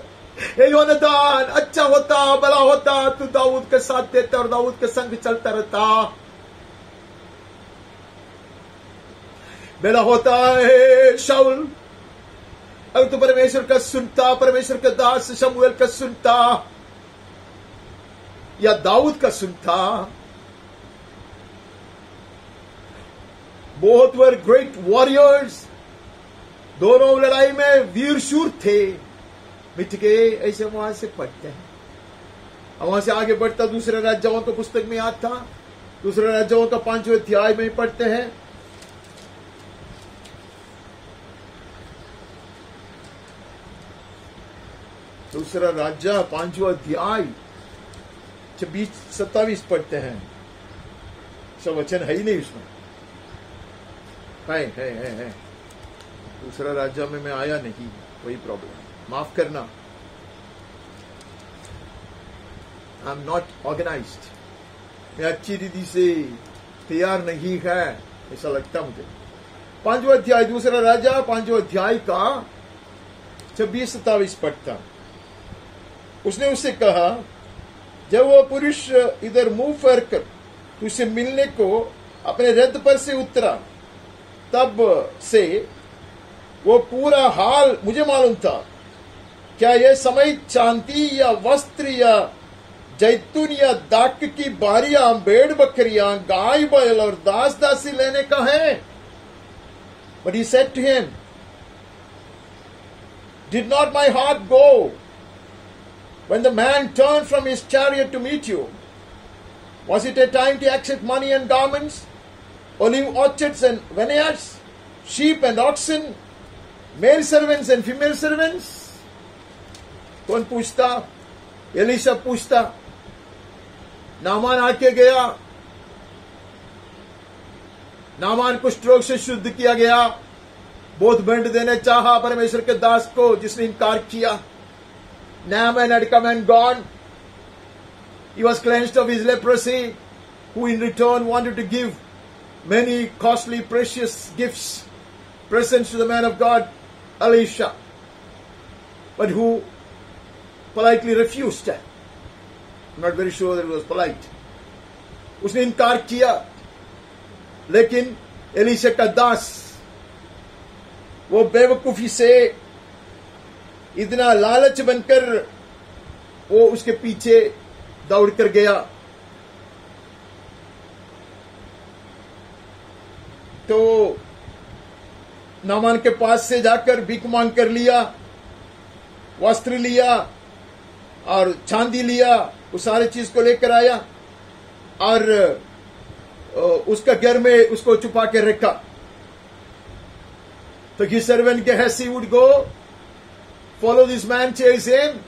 Hey Yonatan, अच्छा होता, भला होता, तू दाऊद के साथ देता और दाऊद के संग चलता रहता। बेला होता है शाऊल, अगर तू परमेश्वर का सुनता, परमेश्वर के दास शमूएल का सुनता, या दाऊद का सुनता। बोथ वर ग्रेट वॉरियर्स, दोनों लड़ाई में वीर शूर थे, मिट गए। ऐसे वहां से पढ़ते हैं, और वहां से आगे बढ़ता दूसरे राजाओं के पुस्तक में आता, दूसरे राजाओं का 5वें अध्याय में पढ़ते हैं। दूसरा राजा 5वां अध्याय 26-27 पढ़ते हैं। सब वचन है ही नहीं उसमें, है। दूसरा राजा में मैं आया नहीं, वही प्रॉब्लम, माफ करना। आई एम नॉट ऑर्गेनाइज्ड, मैं अच्छी रीति से तैयार नहीं है, ऐसा लगता मुझे। 5वां अध्याय, दूसरा राजा 5वां अध्याय का 26-27 पढ़ता। उसने उससे कहा, जब वो पुरुष इधर मुंह फेर कर तुझसे मिलने को अपने रथ पर से उतरा, तब से वो पूरा हाल मुझे मालूम था। क्या यह समय चांदी या वस्त्र या जैतून या दाक की बारियां, भेड़ बकरियां, गाय बैल और दास दासी लेने का है? But he said to him, did not my heart go when the man turned from his chariot to meet you? Was it a time to accept money and garments, olive orchards and vineyards, sheep and oxen, male servants and female servants? कौन पूछता? एलीशा पूछता। नामान आके गया, नामान कुष्ठ रोग से शुद्ध किया गया, बोध दंड देने चाहा परमेश्वर के दास को, जिसने इनकार किया। Naaman had come and gone. He was cleansed of his leprosy, who in return wanted to give many costly, precious gifts, presents to the man of God, Elisha, but who politely refused. I'm not very sure that it was polite. उसने इनकार किया, लेकिन एलीशा का दास वो बेवकूफी से इतना लालच बनकर वो उसके पीछे दौड़ कर गया। तो नामान के पास से जाकर भीख मांग कर लिया, वस्त्र लिया और चांदी लिया, उस सारे चीज को लेकर आया और उसका घर में उसको छुपा के रखा. तो his servant Gehazi would go, follow this man, chase him,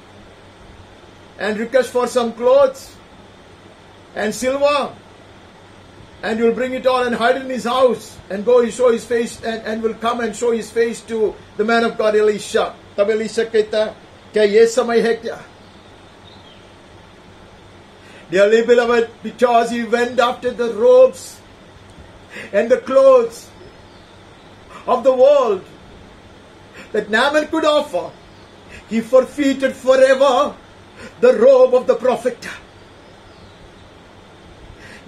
and request for some clothes and silver, and will bring it all and hide it in his house, and go show his face, and will come and show his face to the man of God Elisha. तब एलिशा कहता, क्या ये समय है क्या? Dearly beloved, because he went after the robes and the clothes of the world that Naaman could offer, he forfeited forever the robe of the prophet.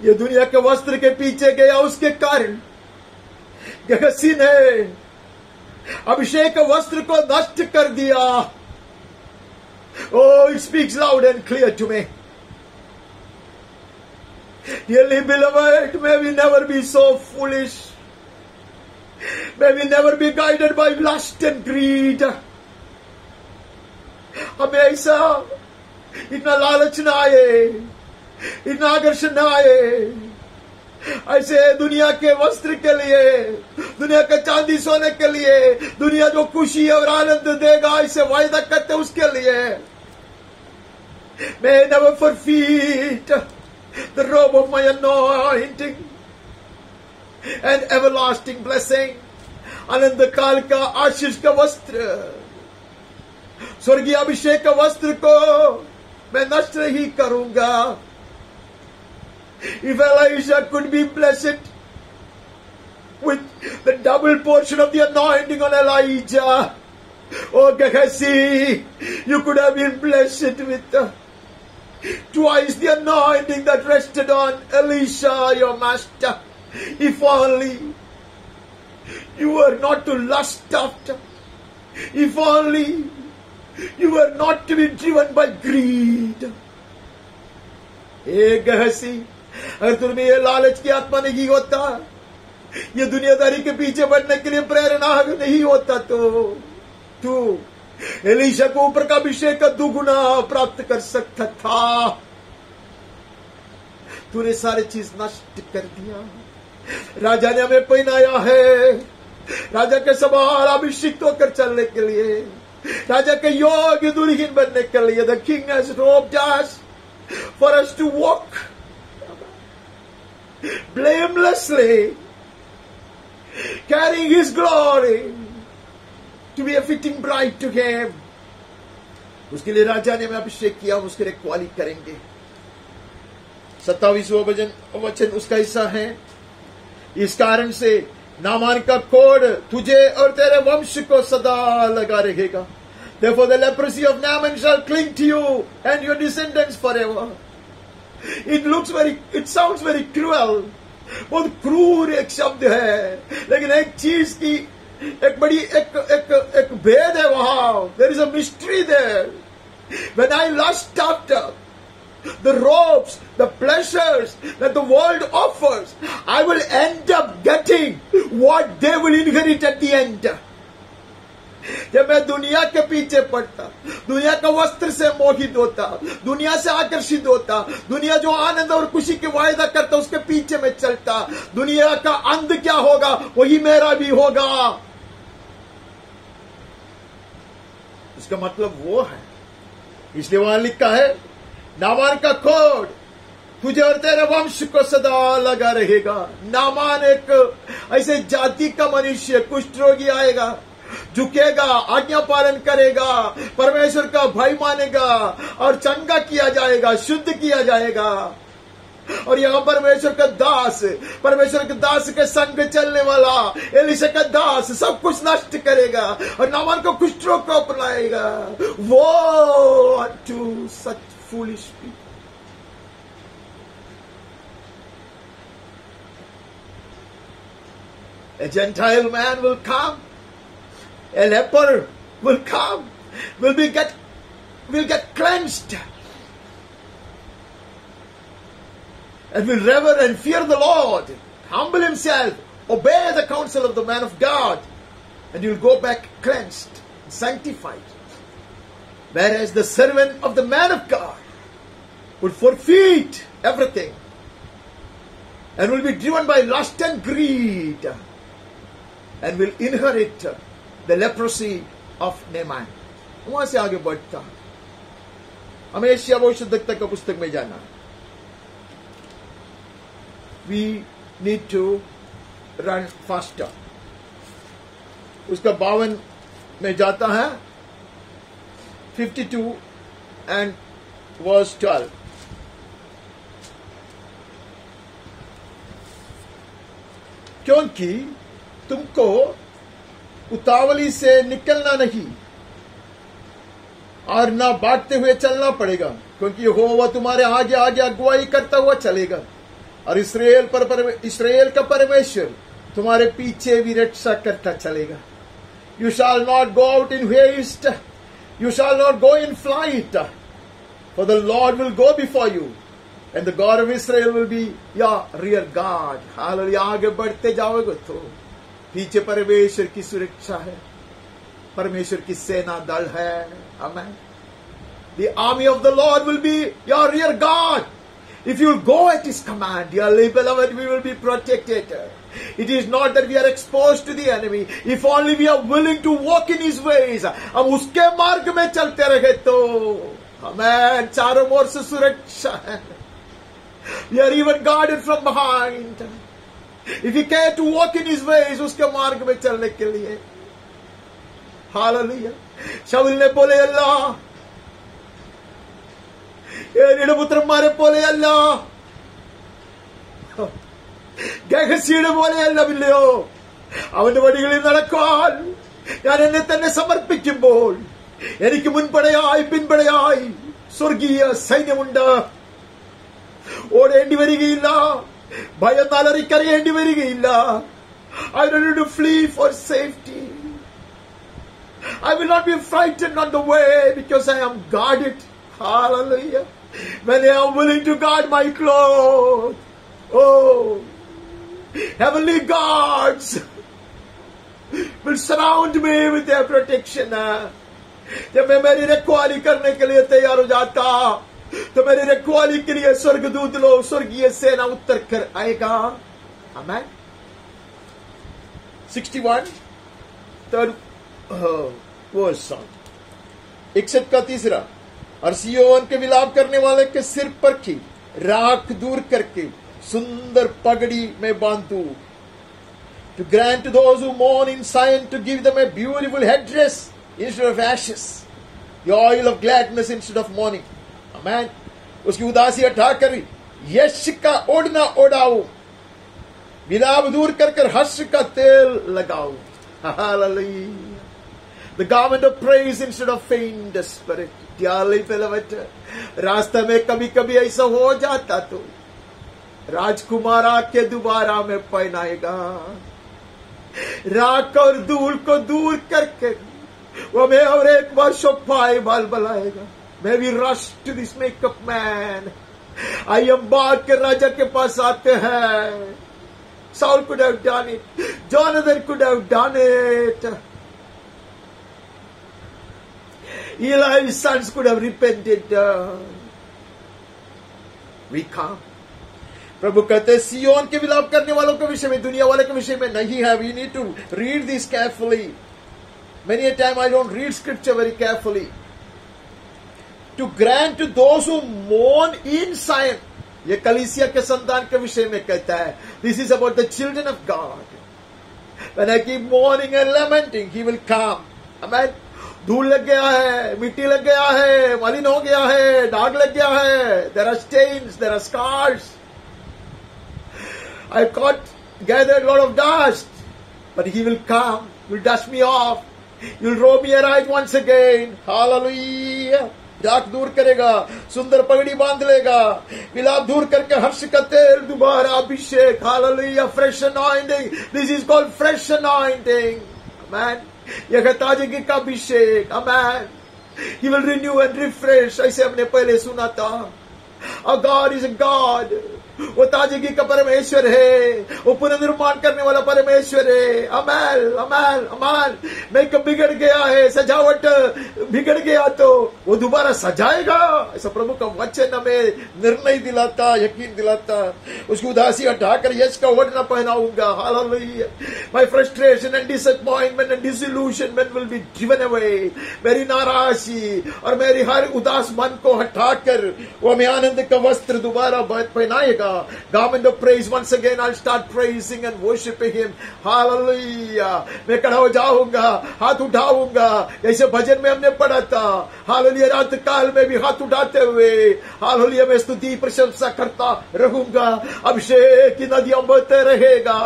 ये दुनिया के वस्त्र के पीछे गया, उसके कारण गेहसी ने अभिषेक वस्त्र को नष्ट कर दिया. Oh, it speaks loud and clear to me. Dearly beloved, may we never be so foolish. May we never be guided by lust and greed. हमें ऐसा इतना लालच न आए, इतना आकर्षण न आए, ऐसे दुनिया के वस्त्र के लिए, दुनिया का चांदी सोने के लिए, दुनिया जो खुशी और आनंद देगा ऐसे वायदा करते उसके लिए. May I never forfeit the robe of my anointing and everlasting blessing. आनंद काल का आशीष का वस्त्र, स्वर्गीय अभिषेक का वस्त्र को मैं नष्ट नहीं करूंगा. If Elisha could be blessed with the double portion of the anointing on Elijah, oh Gehazi, you could have been blessed with twice the anointing that rested on Elisha, your master. If only you were not to lust after, if only you were not to be driven by greed. Hey Gehazi, अगर तुम्हें ये लालच की आत्मा नहीं होता, ये दुनियादारी के पीछे बढ़ने के लिए प्रेरणा नहीं होता, तो तू एलीशा को ऊपर का अभिषेक का दुगुना प्राप्त कर सकता था. तूने सारी चीज नष्ट कर दिया. राजा ने हमें पहनाया है, राजा के समान अभिषिक्त होकर चलने के लिए, राजा के योग्य दुल्हन बनने के लिए. The king has robed us for us to walk blamelessly, carrying his glory, to be a fitting bride to him. उसके लिए राजा ने हमें अभिषेक किया, उसके लिए क्वाली करेंगे. 27वां वचन उसका हिस्सा है. इस कारण से नामान का कोड तुझे और तेरे वंश को सदा लगा रहेगा. Therefore the leprosy of Naaman shall cling to you and your descendants forever. It sounds very cruel. बहुत क्रूर एक शब्द है, लेकिन एक चीज की एक बड़ी एक भेद है वहां. There is a mystery there. When I lust after the robes, the pleasures that the world offers, I will end up getting what they will inherit at the end. जब मैं दुनिया के पीछे पड़ता, दुनिया का वस्त्र से मोहित होता, दुनिया से आकर्षित होता, दुनिया जो आनंद और खुशी के वायदा करता उसके पीछे मैं चलता, दुनिया का अंत क्या होगा वही मेरा भी होगा. इसका मतलब वो है, इसलिए वहां लिखा है नामान का कोड तुझे और तेरे वंश को सदा लगा रहेगा. नामान एक ऐसे जाति का मनुष्य, कुष्ठ रोगी आएगा, झुकेगा, आज्ञा पालन करेगा, परमेश्वर का भय मानेगा और चंगा किया जाएगा, शुद्ध किया जाएगा. और यहां परमेश्वर का दास के संग चलने वाला एलीशा का दास सब कुछ नष्ट करेगा और नामान को कुष्ठ रोग को अपनाएगा. वो to such foolish people. A Gentile man will come. A leper will come, will get cleansed, and will rever and fear the Lord, humble himself, obey the counsel of the man of God, and you'll go back cleansed, sanctified. Whereas the servant of the man of God would forfeit everything and will be driven by lust and greed and will inherit the leprosy of Naaman. वहां से आगे बढ़ता हमें एशिया भविष्यद्वक्ता का पुस्तक में जाना. We need to run faster. उसका 52 में जाता है 52 and verse 12. क्योंकि तुमको उतावली से निकलना नहीं और ना बांटते हुए चलना पड़ेगा, क्योंकि यहोवा तुम्हारे आगे आगे अगुवाई करता हुआ चलेगा और इस्राएल का परमेश्वर तुम्हारे पीछे भी रक्षा करता चलेगा. You shall not go out in haste, you shall not go in flight, for the Lord will go before you and the God of Israel will be your rear guard. Hallelujah. आगे बढ़ते जाओगे तो पीछे परमेश्वर की सुरक्षा है, परमेश्वर की सेना दल है. Amen. The army of the Lord will be your rear guard. If you will go at His command, dearly beloved, we will be protected. It is not that we are exposed to the enemy. If only we are willing to walk in His ways. हम उसके मार्ग में चलते रहे तो हमें चारों ओर से सुरक्षा है. We are even guarded from behind. If you care to walk in His ways, उसके मार्ग में चलने के लिए. Hallelujah. शाऊल ने बोले अल्लाह, പുത്രൻ മാരെ പോലെയല്ല, ഗഹസിയുടെ പോലെയല്ല പില്ലയോ. അവന്റെ വഴികളിൽ നടക്കാൻ ഞാൻ എന്നെ തന്നെ സമർപ്പിക്കുമ്പോൾ എനിക്ക് മുൻപടയായി പിൻപടയായി സ്വർഗീയ സൈന്യമുണ്ട്. ഓടേണ്ടി വരികയില്ല, ഭയന്നാൽ അറിക്കറിയേണ്ടി വരികയില്ല. I don't need to flee for safety. I will not be frightened on the way because I am guarded. Hallelujah. When I am willing to guard my clothes, oh, heavenly guards will surround me with their protection. जब मैं मेरी रखवाली करने के लिए तैयार हो जाता तो मेरी रखवाली के लिए स्वर्गदूत लोग, स्वर्गीय सेना उतर कर आएगा. Amen. 61 third verse. 61 का तीसरा. और सियोन के विलाप करने वाले के सिर पर की राख दूर करके सुंदर पगड़ी में बांधू. To grant to those who mourn in Zion, to give them a beautiful headdress instead of ashes, the oil of gladness instead of mourning. Amen. उसकी उदासी हटाकर यश का ओढ़ना ओढ़ाओ, विलाप दूर कर हर्ष का तेल लगाओ. Hallelujah. The garment of praise instead of faint spirit. Dearly beloved, रास्ते में कभी कभी ऐसा हो जाता तो राजकुमार आके दोबारा में पहनाएगा. राख और धूल को दूर करके वो हमें और एक बार शोभाए बाल बलाएगा. May we rush to this makeup man. आयम बाग के राजा के पास आते हैं. Saul could have done it. Jonathan could have done it. Eli's sons could have repented. We come. प्रभु कहते सियोन के विलाप करने वालों के विषय में, दुनिया वाले के विषय में नहीं है. We need to read this carefully. Many a time I don't read scripture very carefully. To grant to those who mourn in Zion. ये कलीसिया के संतान के विषय में कहता है. This is about the children of God. When I keep mourning and lamenting, He will come. Amen. धूल लग गया है, मिट्टी लग गया है, मलिन हो गया है, दाग लग गया है. There are stains, there are scars. I got gathered a lot of dust, but He will come, will dust me off. He will robe me right once again. Hallelujah. दाग दूर करेगा, सुंदर पगड़ी बांध लेगा, विलाप दूर करके हर्ष का तेल दोबारा अभिषेक. Hallelujah. Fresh anointing. This is called fresh anointing. Amen. यह ताजगी का अभिषेक. Amen. He will renew and refresh. ऐसे हमने पहले सुना था. Our God is a God वो ताजगी का परमेश्वर है, वो पुनर्निर्माण करने वाला परमेश्वर है। अमल अमल अमल। मेकअप बिगड़ गया है, सजावट बिगड़ गया तो वो दोबारा सजाएगा। ऐसा प्रभु का वचन हमें निर्णय दिलाता, यकीन दिलाता। उसकी उदासी हटाकर यश का ओढ़ना पहनाऊंगा। Hallelujah. My frustration and disappointment and disillusionment will be driven away. मेरी नाराजगी और मेरी हर उदास मन को हटाकर वो हमें आनंद का वस्त्र दोबारा पहनाएगा। Garment of praise. Once again I'll start praising and worshiping him. Hallelujah. मैं खड़ा हो जाऊंगा, हाथ उठाऊंगा, जैसे भजन में हमने पढ़ा था। हालेलुया। रात काल में भी हाथ उठाते हुए हालेलुया मैं स्तुति प्रशंसा करता रहूंगा। अभिषेक की नदियां बहते रहेगा।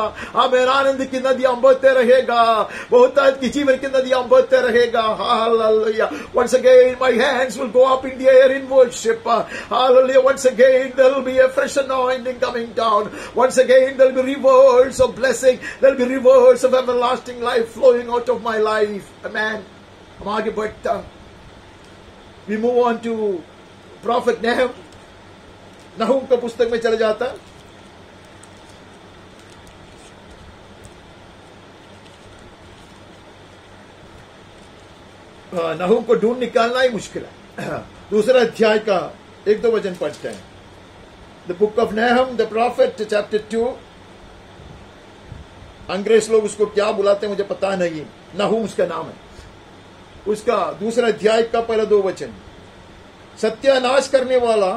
आमेन। आनंद की नदियां बहते रहेगा। बहुतायत की जीवन की नदियां बहते रहेगा। Hallelujah. Once again my hands will go up in the air in worship. Hallelujah. Once again there will be a fresh anointing coming down. Once again there will be rivers of blessing. There will be rivers of everlasting life flowing out of my life. Amen. हम आगे बढ़ता। We move on to Prophet Nahum. नहूम का पुस्तक में चले जाता। नहूम को ढूंढ निकालना ही मुश्किल है। दूसरा अध्याय का 1-2 वचन पढ़ते हैं। The book of Nahum, the profit, chapter 2। अंग्रेज लोग उसको क्या बुलाते हैं मुझे पता नहीं। नहूम उसका नाम है। उसका दूसरा अध्याय का पहला 2 वचन। सत्यानाश करने वाला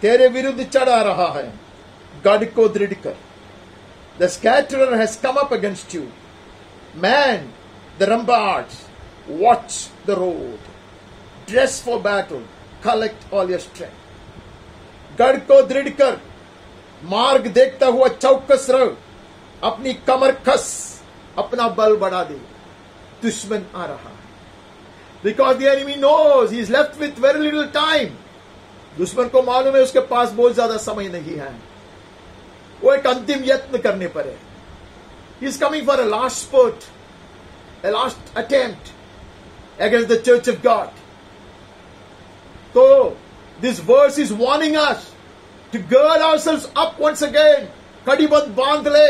तेरे विरुद्ध चढ़ आ रहा है, गढ़ को दृढ़ कर। The scatterer has come up against you. Man the ramparts, watch the road, dress for battle, collect all your strength. गढ़ को दृढ़ कर, मार्ग देखता हुआ चौकस रह, अपनी कमर कस, अपना बल बढ़ा दे, दुश्मन आ रहा है। Because the enemy knows he is left with very little time. दुश्मन को मालूम है उसके पास बहुत ज्यादा समय नहीं है। वो एक अंतिम यत्न करने पर है। He is coming for a last spurt, a last attempt against the church of God. So this verse is warning us to gird ourselves up once again. कड़ीबंद बांध ले,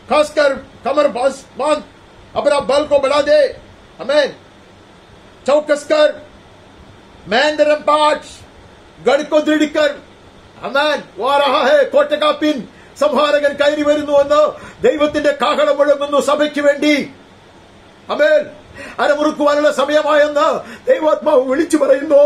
खासकर कमर बांध, अपना बल को बढ़ा दे। आमीन। चौकस कर, मैन द रम्पार्ट्स, गढ़ को दृढ़ कर। आमीन। वो आ रहा है, കോട്ട കാപ്പിൻ, സംഹാരകൻ കയറി വരുന്നുവെന്ന് ദൈവത്തിന്റെ കാഹളം മുഴങ്ങുന്നു സഭയ്ക്ക് വേണ്ടി. ആമേൻ. അരമുറുക്കുവാനുള്ള സമയമായെന്ന് ദൈവാത്മാവ് വിളിച്ചു പറയുന്നു.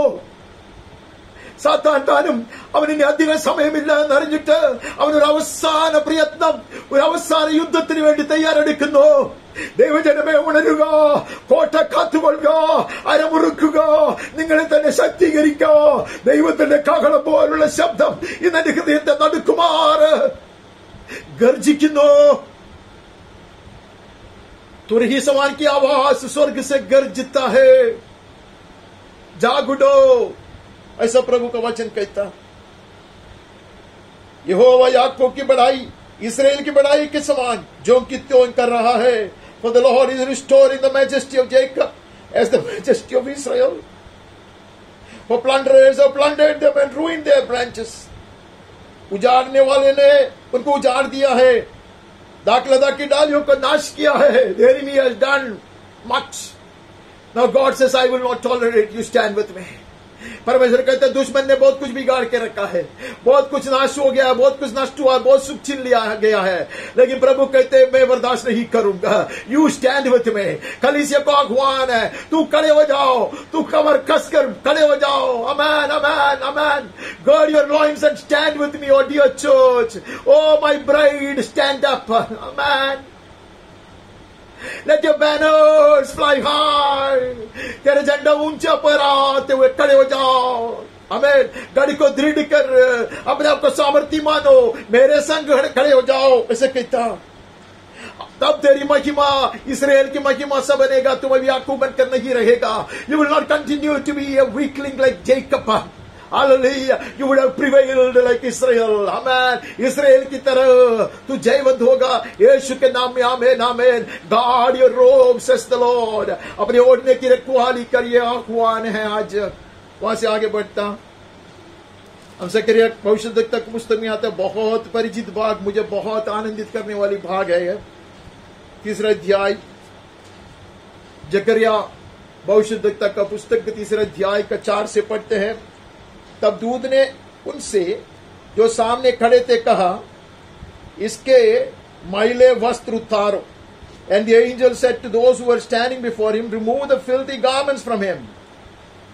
സാത്താൻ താനും അവനിന് അധികം സമയമില്ല എന്നറിഞ്ഞിട്ട് അവനൊരു അവസാന പ്രയത്നം, ഒരു അവസാന യുദ്ധത്തിന് വേണ്ടി തയ്യാറെടുക്കുന്നു. ദൈവജനമേ ഉണരുക, കോട്ട കാത്തുകൊള്ളുക, അരമുറുക്കുക, നിങ്ങളെ തന്നെ ശക്തീകരിക്കുക. ദൈവത്തിന്റെ കാഹളം പോലുള്ള ശബ്ദം ഇന്ന് എന്റെ ഹൃദയത്തെ നടുക്കുമാറ് ഗർജിക്കുന്നു. तुरही समान की आवाज स्वर्ग से गरजता है, जाग उठो, ऐसा प्रभु का वचन कहता। यहोवा याकूब की बढ़ाई, इस्राएल की बढ़ाई के समान जो की त्यों कर रहा है। For the Lord is restoring the majesty of Jacob as the majesty of Israel. For plunderers have plundered them and ruined their branches. उजाड़ने वाले ने उनको उजाड़ दिया है, दाखलता की डालियों को नाश किया है। The enemy has done much. Now God says, I will not tolerate. You stand with me. परमेश्वर कहते हैं दुश्मन ने बहुत कुछ बिगाड़ के रखा है, बहुत कुछ नाश हो गया है, बहुत कुछ नष्ट हुआ है, बहुत सुख छीन लिया गया है, लेकिन प्रभु कहते हैं मैं बर्दाश्त नहीं करूंगा। यू स्टैंड विथ मी। कलीसिया को आह्वान है, तू खड़े हो जाओ, तू कमर कसकर खड़े हो जाओ। Amen amen amen. Gird your loins and stand with me, O dear church, O my bride, stand up. Amen. Let your banners fly high. तेरे झंडा ऊंचा पर आते हुए खड़े हो जाओ। आमीन। गाड़ी को दृढ़ कर, अपने आप को सामर्थी मानो, मेरे संग खड़े हो जाओ, ऐसे कहता। तब तेरी महिमा, इस्राएल की महिमा से बनेगा, तुम अभी याकूब बनकर नहीं रहेगा। You will not continue to be a weakling like Jacob. Hallelujah. You would have prevailed like Israel. Amen. इस्राएल की तरह तू जयवंत होगा यीशु के नाम में। आमेन आमेन। Guard your robes, says the Lord. अपने ओढ़ने की रखवाली करिए, आह्वान है आज। वहां से आगे बढ़ता। हम ज़करिया भविष्यद्वक्ता की पुस्तक में आता है, बहुत परिचित भाग, मुझे बहुत आनंदित करने वाली भाग है यह 3रा अध्याय। ज़करिया भविष्यद्वक्ता का पुस्तक 3रा अध्याय का 4 से पढ़ते हैं। तब दूत ने उनसे जो सामने खड़े थे कहा, इसके मैले वस्त्र उतारो। And the angel said to those who were standing before him, remove the filthy garments from him.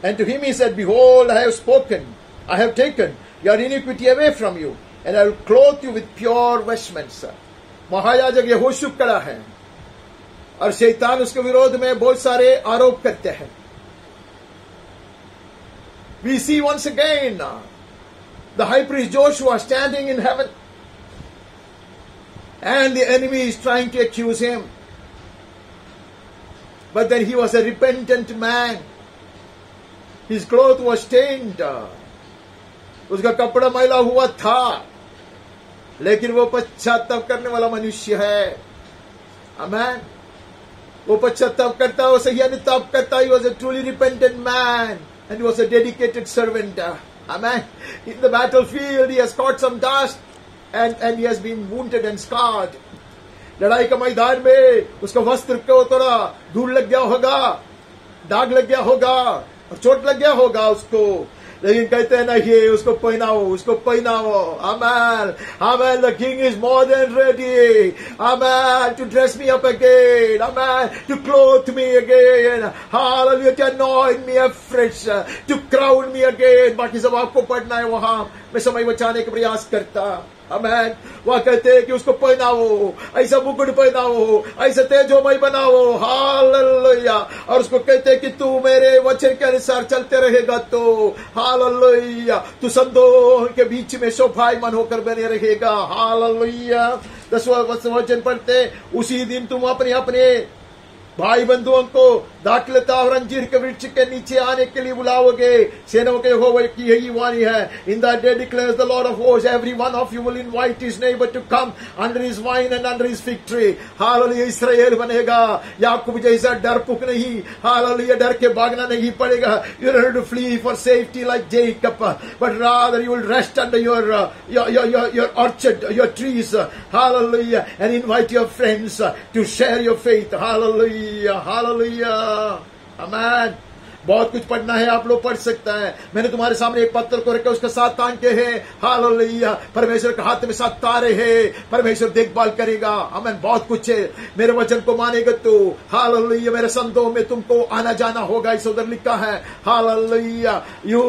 And to him he said, behold, I have spoken. I have taken your iniquity away from you, and I will clothe you with pure vestments. महायाजक यहोशू खड़ा है और शैतान उसके विरोध में बहुत सारे आरोप करते हैं। We see once again the high priest Joshua standing in heaven, and the enemy is trying to accuse him. But then he was a repentant man. His cloth was stained. उसका कपड़ा मैला हुआ था, लेकिन वो पश्चाताप करने वाला मनुष्य है। आमेन। वो पश्चाताप करता, वो सही अनुताप करता। He was a truly repentant man, and he was a dedicated servant. Amen. In the battlefield, he has caught some dust, and he has been wounded and scarred. लड़ाई का मैदान में उसका वस्त्र को थोड़ा धूल लग गया होगा, दाग लग गया होगा और चोट लग गया होगा उसको, लेकिन कहते हैं नहीं, उसको पहनाओ, उसको पहनाओ। आमेन, आमेन। The king is more than ready, amen, to dress me up again, amen, to clothe me again, hallelujah, to anoint me afresh, to crown me again। बाकी सब आपको पढ़ना है, वहां मैं समय बचाने का प्रयास करता। आमेन। वह कहते हैं कि उसको पहनाओ, ऐसा मुकुट पहनाओ, ऐसा तेजोमय बनाओ, हालेलुया। और उसको कहते हैं कि तू मेरे वचन के अनुसार चलते रहेगा तो हालेलुया, तू संतों के बीच में शोभायमान होकर बने रहेगा। हालेलुया। 10वां वचन पढ़ते, उसी दिन तुम अपने अपने भाई बंधुओं को दाखलता और अंजीर के वृक्ष के नीचे आने के लिए बुलाओगे। सेनाओं के यहोवा की यही वाणी है। In that day declares the Lord of hosts, every one of you will invite his neighbor to come under his vine and under his fig tree. Hallelujah. इस्राएल बनेगा। याकूब जैसा डरपुक नहीं, हालेलुया, डर के भागना नहीं पड़ेगा। You don't have to flee for safety like Jacob, but rather you will rest under your orchard, your trees, hallelujah, and invite your friends to share your faith. Hallelujah. Hallelujah. Amen. बहुत कुछ पढ़ना है, आप लोग पढ़ सकता है। मैंने तुम्हारे सामने एक पत्थर को रखा, उसका 7 टांके हैं। हालेलुया। परमेश्वर के हाथ में 7 तारे हैं। परमेश्वर देखभाल करेगा। आमेन। बहुत कुछ है। मेरे वचन को मानेगा तो हालेलुया, मेरे संतों में तुमको आना जाना होगा। इस उधर लिखा है hallelujah, you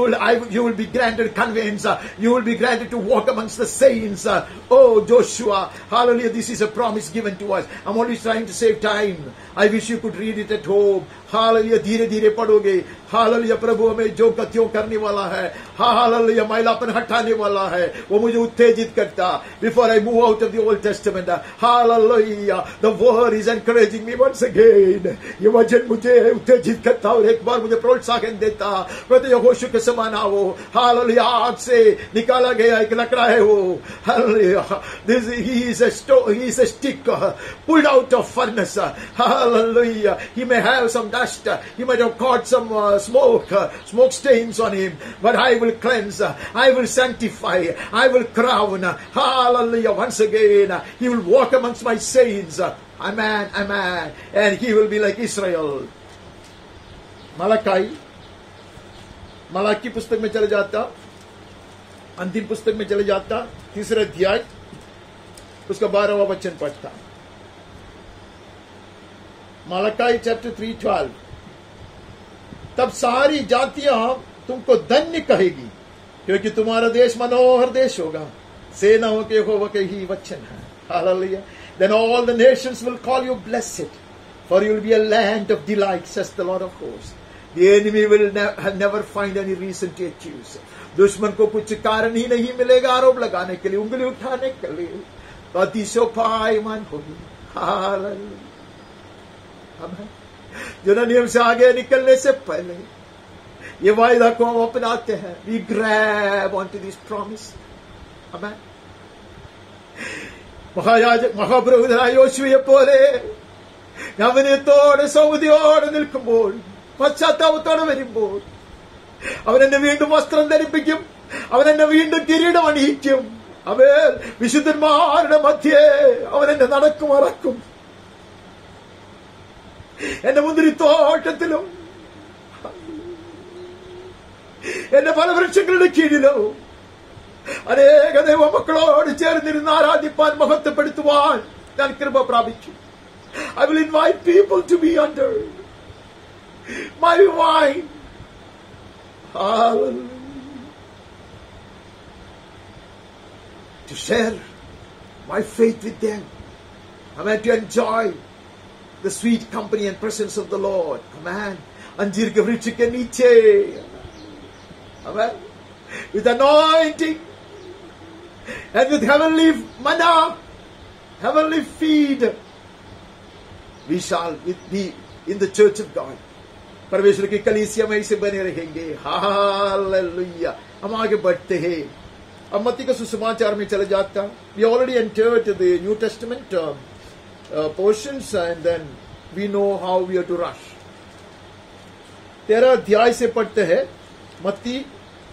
will be granted conveyance, you will be granted to walk amongst the saints. Oh Joshua, hallelujah, this is a promise given to us. I'm only trying to save time. I wish you could read it at home. Hallelujah. धीरे धीरे पढ़ोगे। हालेलुया। प्रभु हमें जो गतियों करने वाला है, हालेलुया, मैलापन हटाने वाला है, वो मुझे उत्तेजित करता। Before I move out of the Old Testament, hallelujah, the word is encouraging me once again. ये वचन मुझे उत्तेजित करता और एक बार मुझे प्रोत्साहन देता। कहते यहोशू के समान आओ। हालेलुया। आग से निकाला गया एक लकड़ा है वो। Hallelujah. He is a stick pulled out of furnace. Hallelujah. He may have some dust. He might have caught some smoke stains on him, but I will cleanse, I will sanctify, I will crown. Hallelujah. Once again, he will walk amongst my saints. Amen, amen. And he will be like Israel. Malachi पुस्तक में चले जाता, अंतिम पुस्तक में चले जाता, 3रा अध्याय, उसका 12वां वचन पढ़ता। मलाकी चैप्टर 3:12। तब सारी जातियां तुमको धन्य कहेगी, क्योंकि तुम्हारा देश मनोहर देश होगा। सेनाओं के यहोवा के ही वचन है। Hallelujah. Then all the nations will call you blessed, for you will be a land of delight, says the Lord of hosts. The enemy will never find any reason to accuse. दुश्मन को कुछ कारण ही नहीं मिलेगा आरोप लगाने के लिए, उंगली उठाने के लिए। अति शोभायमान होगी। हालेलुया। जो नियम से आगे निकलने से पहले ये वायदा को हम अपनाते हैं। We grab onto this promise. Amen. മഹാപ്രഭുതനായ യോശുവയെ പോലെ അവനത്തോടെ സൗദിയോടെ നിൽക്കുമ്പോൾ, പശ്ചാത്താപത്തോടെ വരുമ്പോൾ അവൻ എന്നെ വീണ്ടും വസ്ത്രം ധരിപ്പിക്കും, അവൻ എന്നെ വീണ്ടും കിരീടം അണിയിക്കും. അവൻ വിശുദ്ധന്മാരുടെ മധ്യേ അവൻ എന്നെ നടക്കുമറക്കും. എന്റെ മുന്തിരിത്തോട്ടത്തിലും എന്റെ ഫലവൃക്ഷങ്ങളുടെ കീഴിലോ അനേക ദൈവമക്കളോട് ചേർന്നിരുന്ന് ആരാധിപ്പാൻ, മഹത്വപ്പെടുത്തുവാൻ ഞാൻ കൃപ പ്രാപിച്ചു. I will invite people to be under my vine. Hallelujah. To share my faith with them. Amen. To enjoy the sweet company and presence of the Lord. Amen. अंजीर के वृक्ष के नीचे. Amen. With anointing and with heavenly manna, heavenly feed, we shall be in the church of God. परमेश्वर की कलीसिया में इसे बने रहेंगे. हालेलुया. हम आगे बढ़ते हैं. अब मत्ती का सुसमाचार में चले जाता. We already entered the New Testament portions and then we know how we are to rush. 13 अध्याय से पढ़ते हैं. मत्ती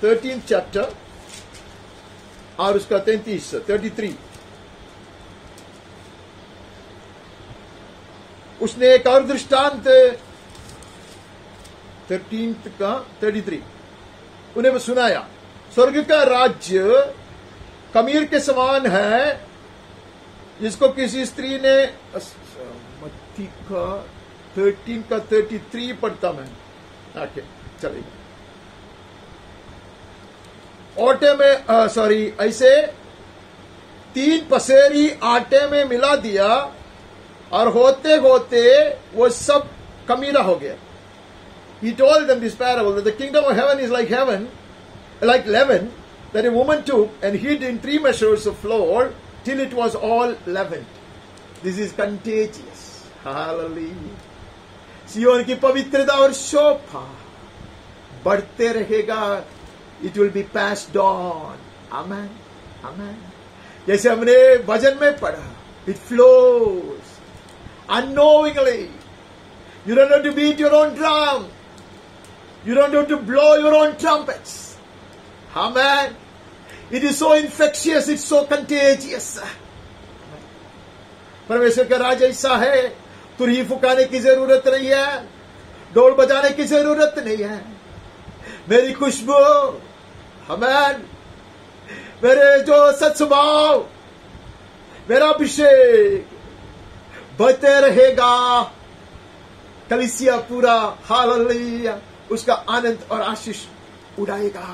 13th chapter और उसका 33. उसने एक और दृष्टांत 13th का 33 उन्हें सुनाया. स्वर्ग का राज्य खमीर के समान है जिसको किसी स्त्री ने, मत्ती का 13 का 33 पढ़ता मैं. ओके चलेगा. आटे में ऐसे 3 पसेरी आटे में मिला दिया और होते होते वो सब खमीरा हो गया. He told them this parable that the kingdom of heaven is like leaven that a woman took and hid in 3 measures of flour till it was all leavened. This is contagious. Hallelujah. सियोन की पवित्रता और शोभा बढ़ते रहेगा. It will be passed on. Amen. Amen. जैसे हमने भजन में पढ़ा, it flows unknowingly. You don't have to beat your own drum. You don't have to blow your own trumpets. Amen. It is so infectious. It's so contagious. परमेश्वर का राज ऐसा है. तुरही फुकाने की जरूरत नहीं है. ढोल बजाने की जरूरत नहीं है. मेरी खुशबू, आमेन, मेरे जो सत्स्वभाव, मेरा अभिषेक बढ़ते रहेगा. कलीसिया पूरा हालेलुया उसका आनंद और आशीष उड़ाएगा.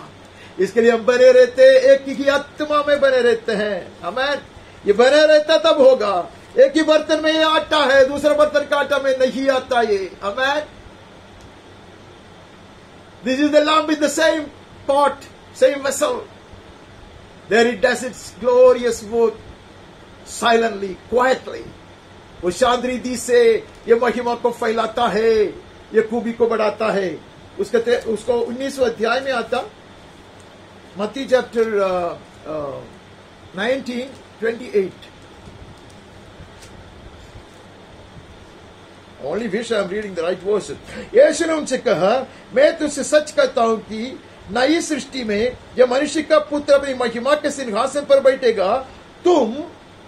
इसके लिए हम बने रहते, एक ही आत्मा में बने रहते हैं. आमेन. ये बने रहता तब होगा. एक ही बर्तन में ये आटा है, दूसरे बर्तन का आटा में नहीं आता ये. आमेन. This is the lamp in the same pot, same vessel. There it does its glorious work silently, quietly. वो शांत रीति से ये महिमा को फैलाता है, ये खूबी को बढ़ाता है. उसको 19वें अध्याय में आता. मत्ती chapter 19:28. Only wish I am reading the right verses. यीशु ने उनसे कहा, मैं तुझसे सच कहता हूं कि नई सृष्टि में जब मनुष्य का पुत्र अपनी महिमा के सिंहासन पर बैठेगा, तुम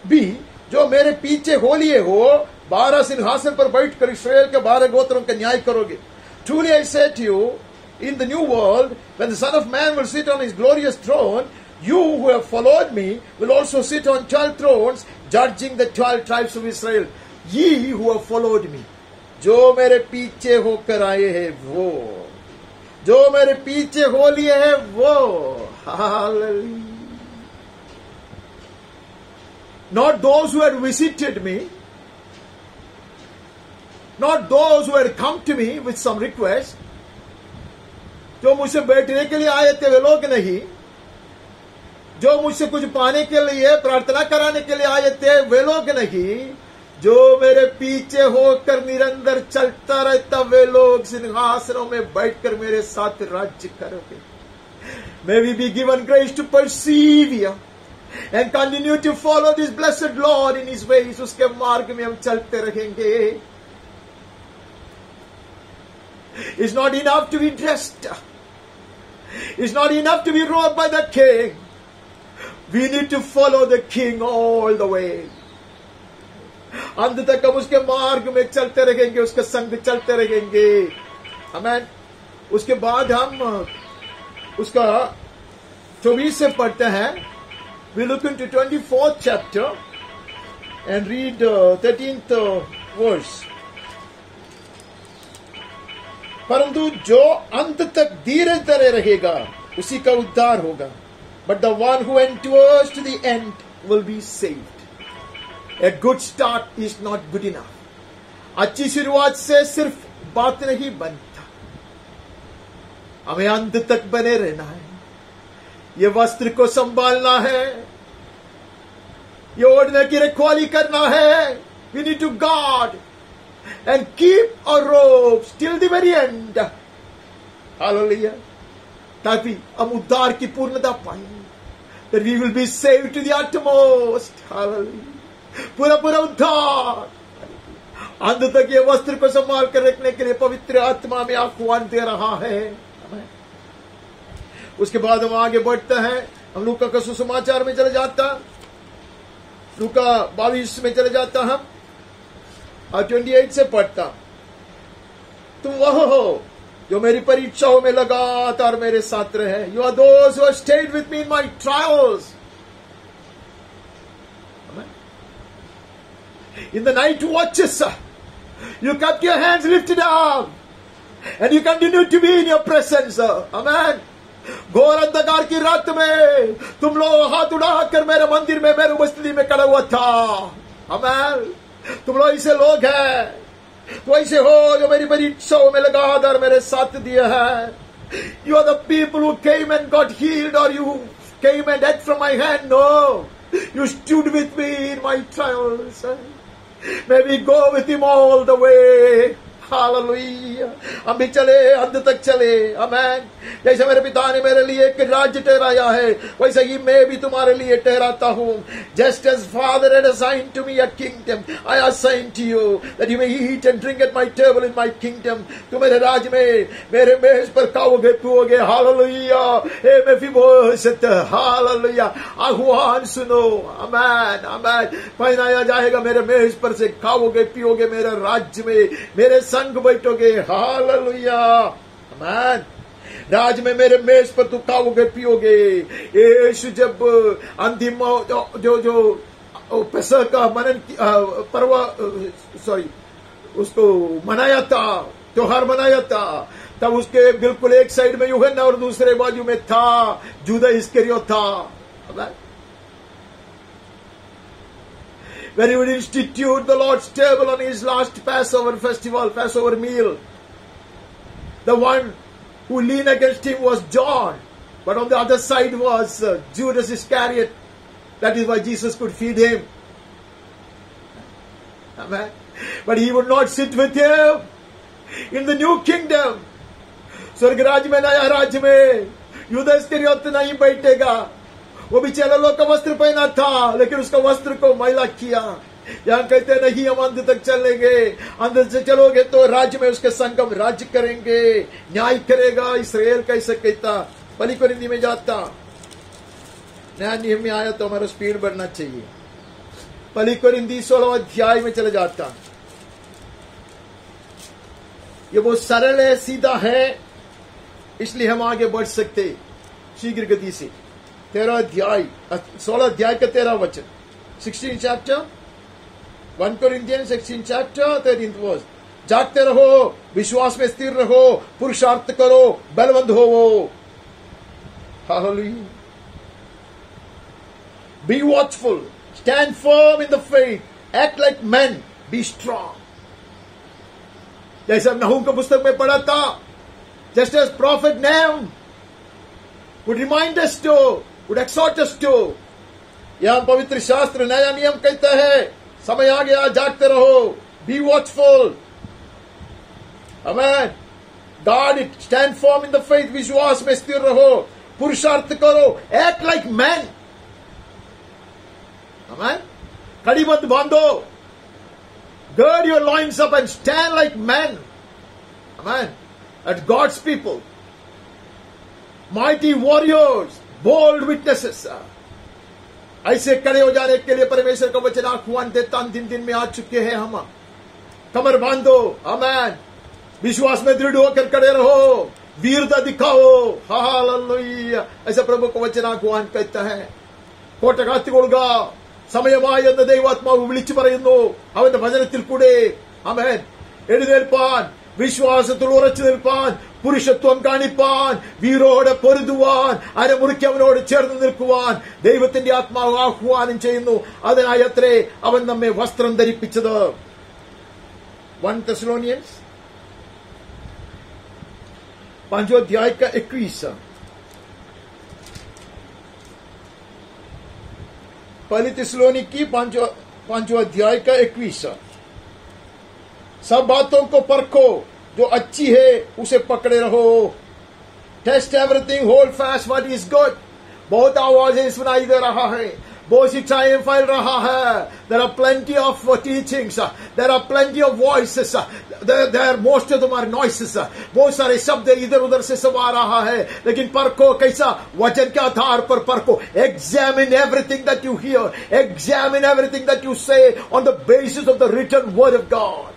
भी जो मेरे पीछे हो लिए हो 12 सिंहासन पर बैठकर इस्राएल के 12 गोत्रों का न्याय करोगे. Truly I say to you, in the new world, when the Son of Man will sit on his glorious throne, you who have followed me will also sit on 12 thrones, judging the 12 tribes of Israel. Ye who have followed me, जो मेरे पीछे होकर आए हैं वो, जो मेरे पीछे हो लिए हैं वो. Hallelujah. Not those who had visited me, not those who had come to me with some request. जो मुझसे बैठने के लिए आए थे वे लोग नहीं. जो मुझसे कुछ पाने के लिए, प्रार्थना कराने के लिए आए थे वे लोग नहीं. जो मेरे पीछे होकर निरंतर चलता रहता वे लोग सिंहासनों में बैठकर मेरे साथ राज्य करोगे. May we be given grace to persevere and continue to follow this blessed Lord in his ways. उसके मार्ग में हम चलते रहेंगे. It's not enough to be dressed. It's not enough to be ruled by the king. We need to follow the king all the way. अंत तक हम उसके मार्ग में चलते रहेंगे, उसके संग चलते रहेंगे. आमीन. उसके बाद हम उसका 24 से पढ़ते हैं. We look into 24th chapter and read 13th verse. परंतु जो अंत तक धीरज धरे रहेगा उसी का उद्धार होगा. But the one who endures to the end will be saved. A good start is not good enough. अच्छी शुरुआत से सिर्फ बात नहीं बनता, हमें अंत तक बने रहना है. ये वस्त्र को संभालना है, ये ओढ़ने की रखवाली करना है. We need to guard and keep our robes till the very end. Hallelujah. ताकि हम उद्धार की पूर्णता पाएं. That we will be saved to the uttermost. Hallelujah. पूरा पूरा उद्धार. अंत तक ये वस्त्र को संभाल कर रखने के लिए पवित्र आत्मा में आह्वान दे रहा है. उसके बाद हम आगे बढ़ते हैं. हम लूका का सुसमाचार में चले जाता, लूका 22 में चले जाता हम और 28 से पढ़ता. तुम वह हो जो मेरी परीक्षाओं में लगातार मेरे साथ रहे. You are those who have stayed with me in my trials. In the night watches, you kept your hands lifted up and you continue to be in your presence. Amen. घोर अंधकार की रात में तुम लोग हाथ उड़ाकर मेरे मंदिर में मेरे उपस्थिति में खड़ा हुआ था. Amen. तुम लोग ऐसे लोग हैं, तो ऐसे हो जो मेरी परीक्षाओं में लगातार मेरे साथ दिए हैं. You are the people who came and got healed, or you came and ate from my hand. No, you stood with me in my trials. May we go with him all the way. Hallelujah. हम भी चले, अंत तक चले. आमीन. जैसे मेरे पिता ने मेरे लिए एक राज्य ठहराया है, वैसे ही मैं भी तुम्हारे लिए ठहराता हूँ. Just as Father had assigned to me a kingdom, I assign to you that you may eat and drink at my table in my kingdom. तुम मेरे राज्य में मेरे मेज पर खाओगे पियोगे. हालेलुया. हे मेफिबोशेत. हालेलुया. आह्वान सुनो. आमीन. आमीन. पहनाया जाएगा मेरे मेज पर से, खाओगे पियोगे मेरे राज्य में, मेरे संग बैठोगे. हालेलुया. आमीन. राज में मेरे मेज पर तू खाओगे पियोगे. यीशु जब अंतिम जो पेसह का मनन पर्व उसको मनाया था, त्योहार मनाया था, तब उसके बिल्कुल एक साइड में यूहन्ना और दूसरे बाजू में था जूदा इस्करियोत था. When he would institute the Lord's table on his last Passover festival, Passover meal, the one who leaned against him was John, but on the other side was Judas Iscariot. That is why Jesus could feed him. Amen. But he would not sit with him in the new kingdom. स्वर्ग राज्य में, नया राज्य में यूदा इस्करियोत नहीं बैठेगा. वो भी चेलों का वस्त्र पहना था, लेकिन उसका वस्त्र को मैला किया. यहाँ कहते नहीं हम अंत तक चलेंगे, अंत से चलोगे तो राज्य में उसके संग हम राज्य करेंगे, न्याय करेगा. इसराइल कैसे कहता. पली कोरिन्थी में जाता, नया नियम में आया तो हमारा स्पीड बढ़ना चाहिए. पली कोरिन्थी 16 अध्याय में चले जाता. ये बहुत सरल है, सीधा है, इसलिए हम आगे बढ़ सकते शीघ्र गति से. 13 अध्याय 16 अध्याय का 13 वचन. 16 chapter 1 Corinthians 16 chapter 13th verse. जागते रहो, विश्वास में स्थिर रहो, पुरुषार्थ करो, बलवंत होवो. Hallelujah. Be watchful, stand firm in the faith, act like men, be strong. जैसे नहूम के पुस्तक में पढ़ा था, just as prophet Nahum would remind us to, would exhort us to. यहां पवित्र शास्त्र नया नियम कहता है, समय आ गया, जागते रहो. Be watchful. Amen. Guard it. Stand firm in the faith. विश्वास में स्थिर रहो. पुरुषार्थ करो. Act like men. Amen. कड़ी मत बांधो. Gird your loins up and stand like men. Amen. At God's people. Mighty warriors, bold witnesses, ऐसे खड़े हो जाने के लिए परमेश्वर का वचन आह्वान देता अंतिम दिन में आ चुके हैं हम। कमर बांधो, आमेन, विश्वास में दृढ़ होकर खड़े रहो, वीरता दिखाओ, हालेलुया, ऐसा प्रभु का वचन आह्वान कहता है. കോട്ട കാത്തുകൊള്ളുക, സമയമായി എന്ന് ദൈവാത്മാവ് വിളിച്ചു പറയുന്നു അവന്റെ വചനത്തിൽ കൂടെ. ആമേൻ. എഴുന്നേൽപ്പാൻ, വിശ്വാസത്തിൽ ഉറച്ചു നിൽപ്പാൻ, പുരുഷത്വം കാണിപ്പാൻ, വീരോടെ പൊരുതുവാൻ, അരമുറിക്ക് അവനോട് ചേർന്ന് നിൽക്കുവാൻ ദൈവത്തിന്റെ ആത്മാവ് ആഹ്വാനം ചെയ്യുന്നു. അതിനായി അത്രേ അവൻ നമ്മെ വസ്ത്രം ധരിപ്പിച്ചത്. 1 Thessalonians 5 अध्याय का 21. पहली थिस्सलुनीकी 5 अध्याय का 21. सब बातों को परखो, जो अच्छी है उसे पकड़े रहो. Test everything, hold fast what is good. बहुत आवाजें सुनाई दे रहा है, बहुत शिक्षाएं फैल रहा है. There are plenty of teachings, there are plenty of voices, there most of them are noises. बहुत सारे शब्द इधर उधर से सब आ रहा है, लेकिन परखो कैसा? वचन के आधार पर परखो. Examine everything that you hear, examine everything that you say on the basis of the written word of God.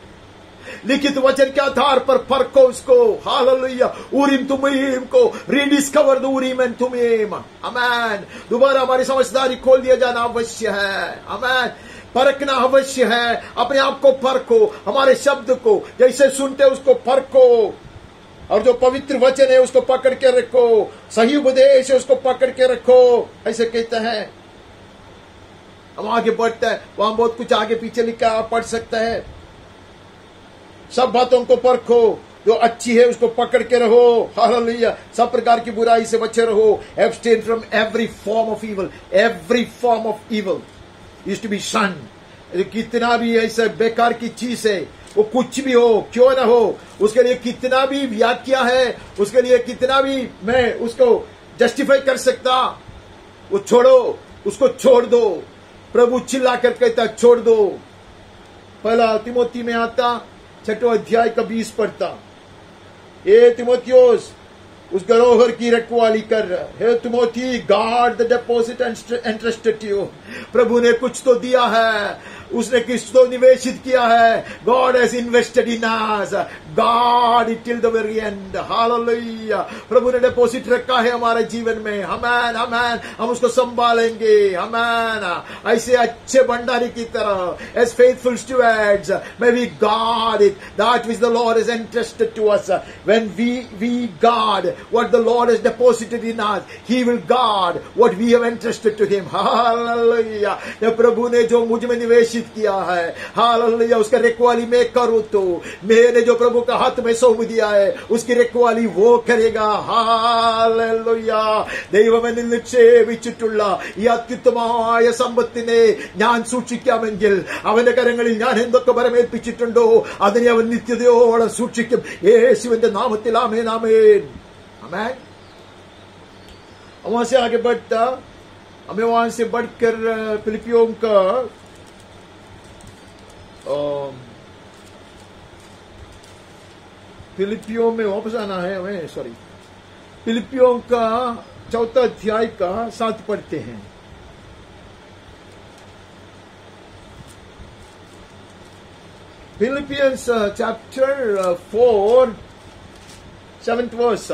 लिखित वचन के आधार पर परखो उसको. हालेलुया. उरीम तुमीम को रीडिस्कवर द उरीम एंड तुमीम. आमेन. दोबारा हमारी समझदारी खोल दिया जाना अवश्य है. आमेन. परखना अवश्य है. अपने आप को परखो, हमारे शब्द को जैसे सुनते उसको परखो, और जो पवित्र वचन है उसको पकड़ के रखो, सही उपदेश है उसको पकड़ के रखो. ऐसे कहते हैं. हम आगे बढ़ते हैं, वहां बहुत कुछ आगे पीछे लिखा, आप पढ़ सकते हैं. सब बातों को परखो, जो अच्छी है उसको पकड़ के रहो. हालेलुया. सब प्रकार की बुराई से बचे रहो. Abstain from every form of evil. Every form of evil is to be shun. कितना भी ऐसा बेकार की चीज है, वो कुछ भी हो, क्यों ना हो, उसके लिए कितना भी व्याख्या है, उसके लिए कितना भी मैं उसको जस्टिफाई कर सकता, वो छोड़ो, उसको छोड़ दो. प्रभु चिल्ला कर कहता छोड़ दो. पहला तिमोथी में आता 6 अध्याय का 20 पढ़ता. ए तिमोथियोस, उस धरोहर की रखवाली कर. हे तिमोथी, guard the deposit entrusted to you. प्रभु ने कुछ तो दिया है, उसने कुछ तो निवेशित किया है. God has invested in us, guard it till the very end. Hallelujah. प्रभु ने डिपॉजिट रखा है हमारे जीवन में. आमेन, आमेन. हम उसको संभालेंगे. आमेन. ऐसे अच्छे भंडारी की तरह, as faithful stewards, may we guard it, that which the Lord has entrusted to us. When we guard what the Lord has deposited in us, He will guard what we have entrusted to Him. Hallelujah. प्रभु ने जो मुझ में निवेशित किया है, हालेलुया, उसका रखवाली मैं करूं तो मैंने जो प्रभु का हाथ में सौंप दिया है उसकी रखवाली वो करेगा. हालेलुया. ദൈവമെന്നിൽ നിക്ഷേപിച്ചിട്ടുള്ള ഈ അത്യുത്തമമായ സമ്പത്തിനെ ഞാൻ സൂക്ഷിക്കാമെങ്കിൽ അവന്റെ കരങ്ങളിൽ ഞാൻ എന്തൊക്കെ പരമേൽപ്പിച്ചിട്ടുണ്ടോ അതിനെ അവൻ നിത്യതയോളം സൂക്ഷിക്കും. യേശുവിന്റെ നാമത്തിൽ ആമേൻ, ആമേൻ, आमेन. वहां से आगे बढ़ता, हमें वहां से बढ़कर फिलिपियों का फिलिपियों में वापस आना है हमें. सॉरी, फिलिपियों का 4 अध्याय का 7 पढ़ते हैं. Philippians chapter 4 7th verse.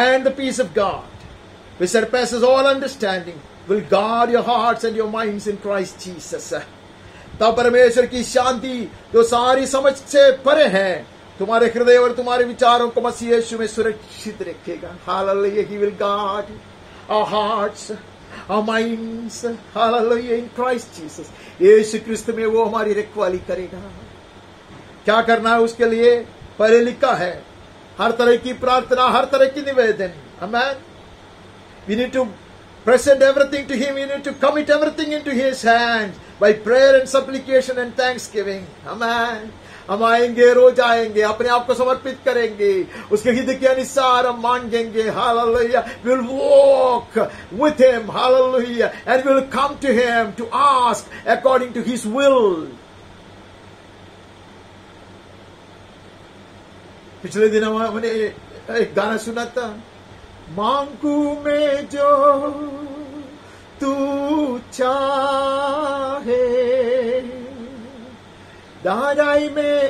And the peace of God, which surpasses all understanding, will guard your hearts and your minds in Christ Jesus. तब परमेश्वर की शांति जो सारी समझ से परे है तुम्हारे हृदय और तुम्हारे विचारों को मसीह यीशु में सुरक्षित रखेगा. Hallelujah. He will guard our hearts, our minds, hallelujah, in Christ Jesus. यीशु क्रिस्त में वो हमारी रखवाली करेगा. क्या करना है उसके लिए? पहले लिखा है, हर तरह की प्रार्थना, हर तरह की निवेदन. आमेन. We need to present everything to Him. We need to commit everything into His hands by prayer and supplication and thanksgiving. Amen. हम आएंगे, रोज आएंगे, अपने आप को समर्पित करेंगे, उसके हित के अनुसार हम मांगेंगे. Hallelujah. We will walk with Him. Hallelujah. And we will come to Him to ask according to His will. पिछले दिन हमने एक गाना सुना था, मांगू मैं जो तू चाहे, that I may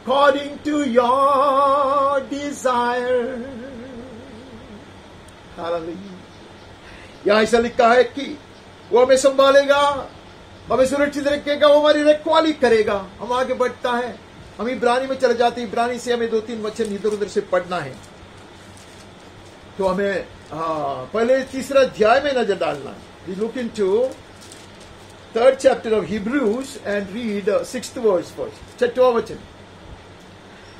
according to your desire. Hallelujah. यहां ऐसा लिखा है कि वो हमें संभालेगा, हमें सुरक्षित रखेगा, वो हमारी रखवाली करेगा। हम आगे बढ़ता है, हम इब्रानी में चले जाते हैं। इब्रानी से हमें 2-3 वचन इधर उधर से पढ़ना है, तो हमें पहले 3 अध्याय में नजर डालना है। We look into 3rd chapter of Hebrews and read 6th verse first. 6वां वचन।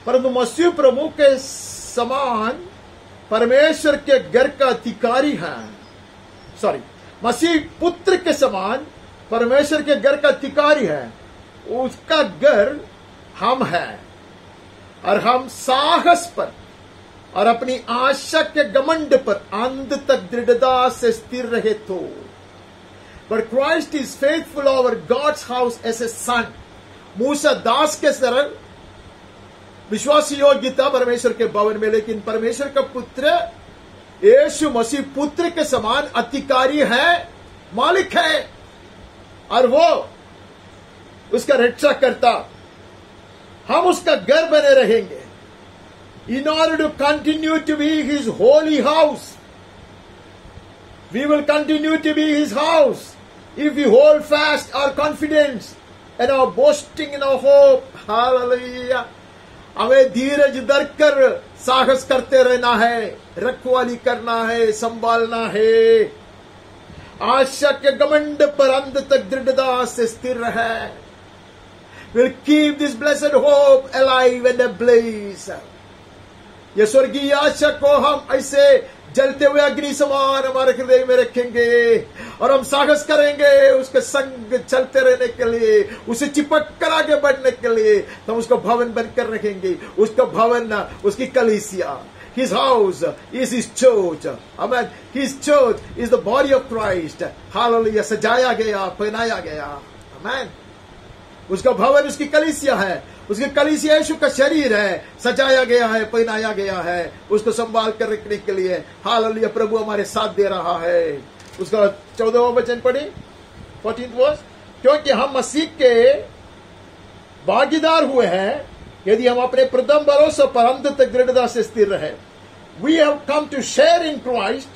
परंतु मसीह प्रभु के समान परमेश्वर के घर का अधिकारी है। मसीह पुत्र के समान परमेश्वर के घर का अधिकारी है। उसका घर हम हैं, और हम साहस पर और अपनी आशा के घमंड पर अंत तक दृढ़ता से स्थिर रहे तो। But Christ is faithful over God's house as a son. मूसा दास के सरल विश्वासी योग्यता परमेश्वर के भवन में, लेकिन परमेश्वर का पुत्र यीशु मसीह पुत्र के समान अधिकारी है, मालिक है, और वो उसका रक्षा करता। हम उसका घर बने रहेंगे। In order to continue to be his holy house, we will continue to be his house if we hold fast our confidence and our boasting in our hope. Hallelujah. हमें धीरज धरकर साहस करते रहना है, रखवाली करना है, संभालना है, आशा के घमंड पर अंत तक दृढ़ता से स्थिर रहे। We'll keep this blessed hope alive and ablaze. ये स्वर्गीय आशा को हम ऐसे जलते हुए अग्नि समान हमारे हृदय में रखेंगे, और हम साहस करेंगे उसके संग चलते रहने के लिए, उसे चिपक कर आगे बढ़ने के लिए। तो हम उसका भवन बनकर रखेंगे। उसका भवन, उसकी कलीसिया, His house is His church. Amen. His church is the body of Christ. Hallelujah. सजाया गया, पहनाया गया। Amen. उसका भवन उसकी कलीसिया है, उसकी कलीसिया यीशु का शरीर है, सजाया गया है, पहनाया गया है, उसको संभाल कर रखने के लिए। हालेलुया, प्रभु हमारे साथ दे रहा है। उसका 14वां वचन पढ़े, 14th वर्स। क्योंकि हम मसीह के भागीदार हुए हैं यदि हम अपने प्रथम भरोसे पर अंत तक दृढ़ता से स्थिर रहे। We have come to share in Christ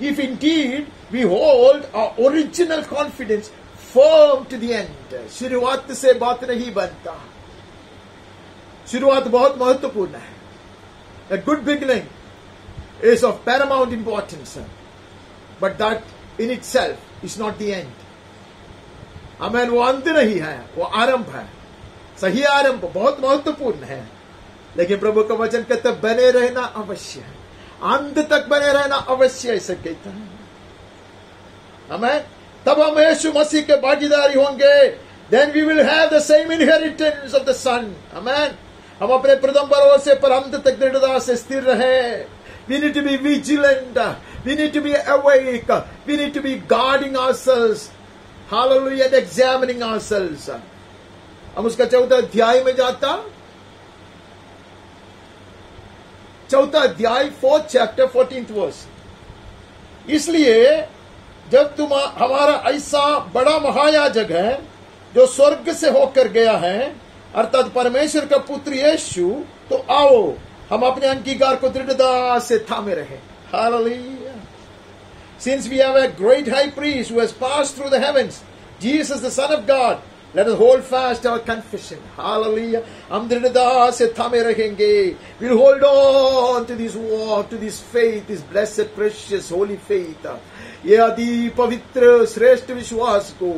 if indeed we hold our original confidence firm to the end. शुरुआत से बात नहीं बनता। शुरुआत बहुत महत्वपूर्ण है। A good beginning is of paramount importance, but that in itself is not the end. Amen. वो अंत नहीं है, वो आरंभ है। सही आरंभ बहुत महत्वपूर्ण है, लेकिन प्रभु का वचन कहता है बने रहना अवश्य है, अंत तक बने रहना अवश्य, ऐसा कहता है। आमीन। तब हम यीशु मसीह के भागीदारी होंगे। Then we will have the same inheritance of the Son. आमीन। हम अपने प्रथम भरोसे पर अंत तक दृढ़ता से स्थिर रहे। We need to be vigilant. We need to be awake. We need to be guarding ourselves. Hallelujah, and examining ourselves. हम उसका 4था अध्याय में जाता, 4था अध्याय 4th chapter 14th verse। इसलिए जब तुम हमारा ऐसा बड़ा महायाजक है जो स्वर्ग से होकर गया है, अर्थात परमेश्वर का पुत्र यीशु, तो आओ हम अपने अंगीकार को दृढ़ता से थामे रहे। Hallelujah. Since we have a great high priest who has passed through the heavens, Jesus the Son of God, let us hold fast our confession. Hallelujah. हम दृढ़ता से थामे रहेंगे। We'll hold on to this walk, to this faith, this blessed, precious, holy faith. ये अति पवित्र श्रेष्ठ विश्वास को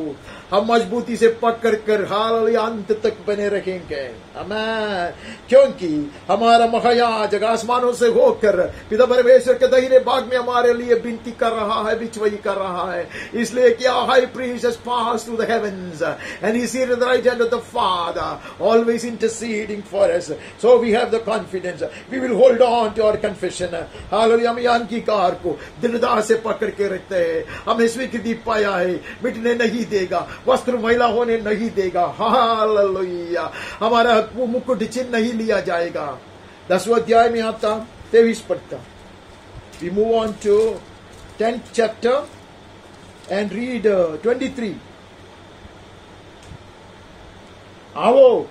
हम मजबूती से पकड़ कर हालेलुया अंत तक बने रहेंगे। आमीन। क्योंकि हमारा महायाजक आसमानों से होकर पिता परमेश्वर के दाहिने भाग में हमारे लिए विनती कर रहा है, बिचवई कर रहा है। इसलिए कि high priest has passed through the heavens and he seated at the right hand of the Father, always interceding for us. So we have the confidence, we will hold on to our confession. Hallelujah. हम अंगीकार को दृढ़ता से पकड़ के रखते हैं। हमें स्वीकृति पाया है, मिटने नहीं देगा, वस्त्र मैला होने नहीं देगा। हालेलुया। हमारा मुकुट छीन नहीं लिया जाएगा। 10वां अध्याय में आता 23 पढ़ता. We move on to 10th chapter and read 23. आओ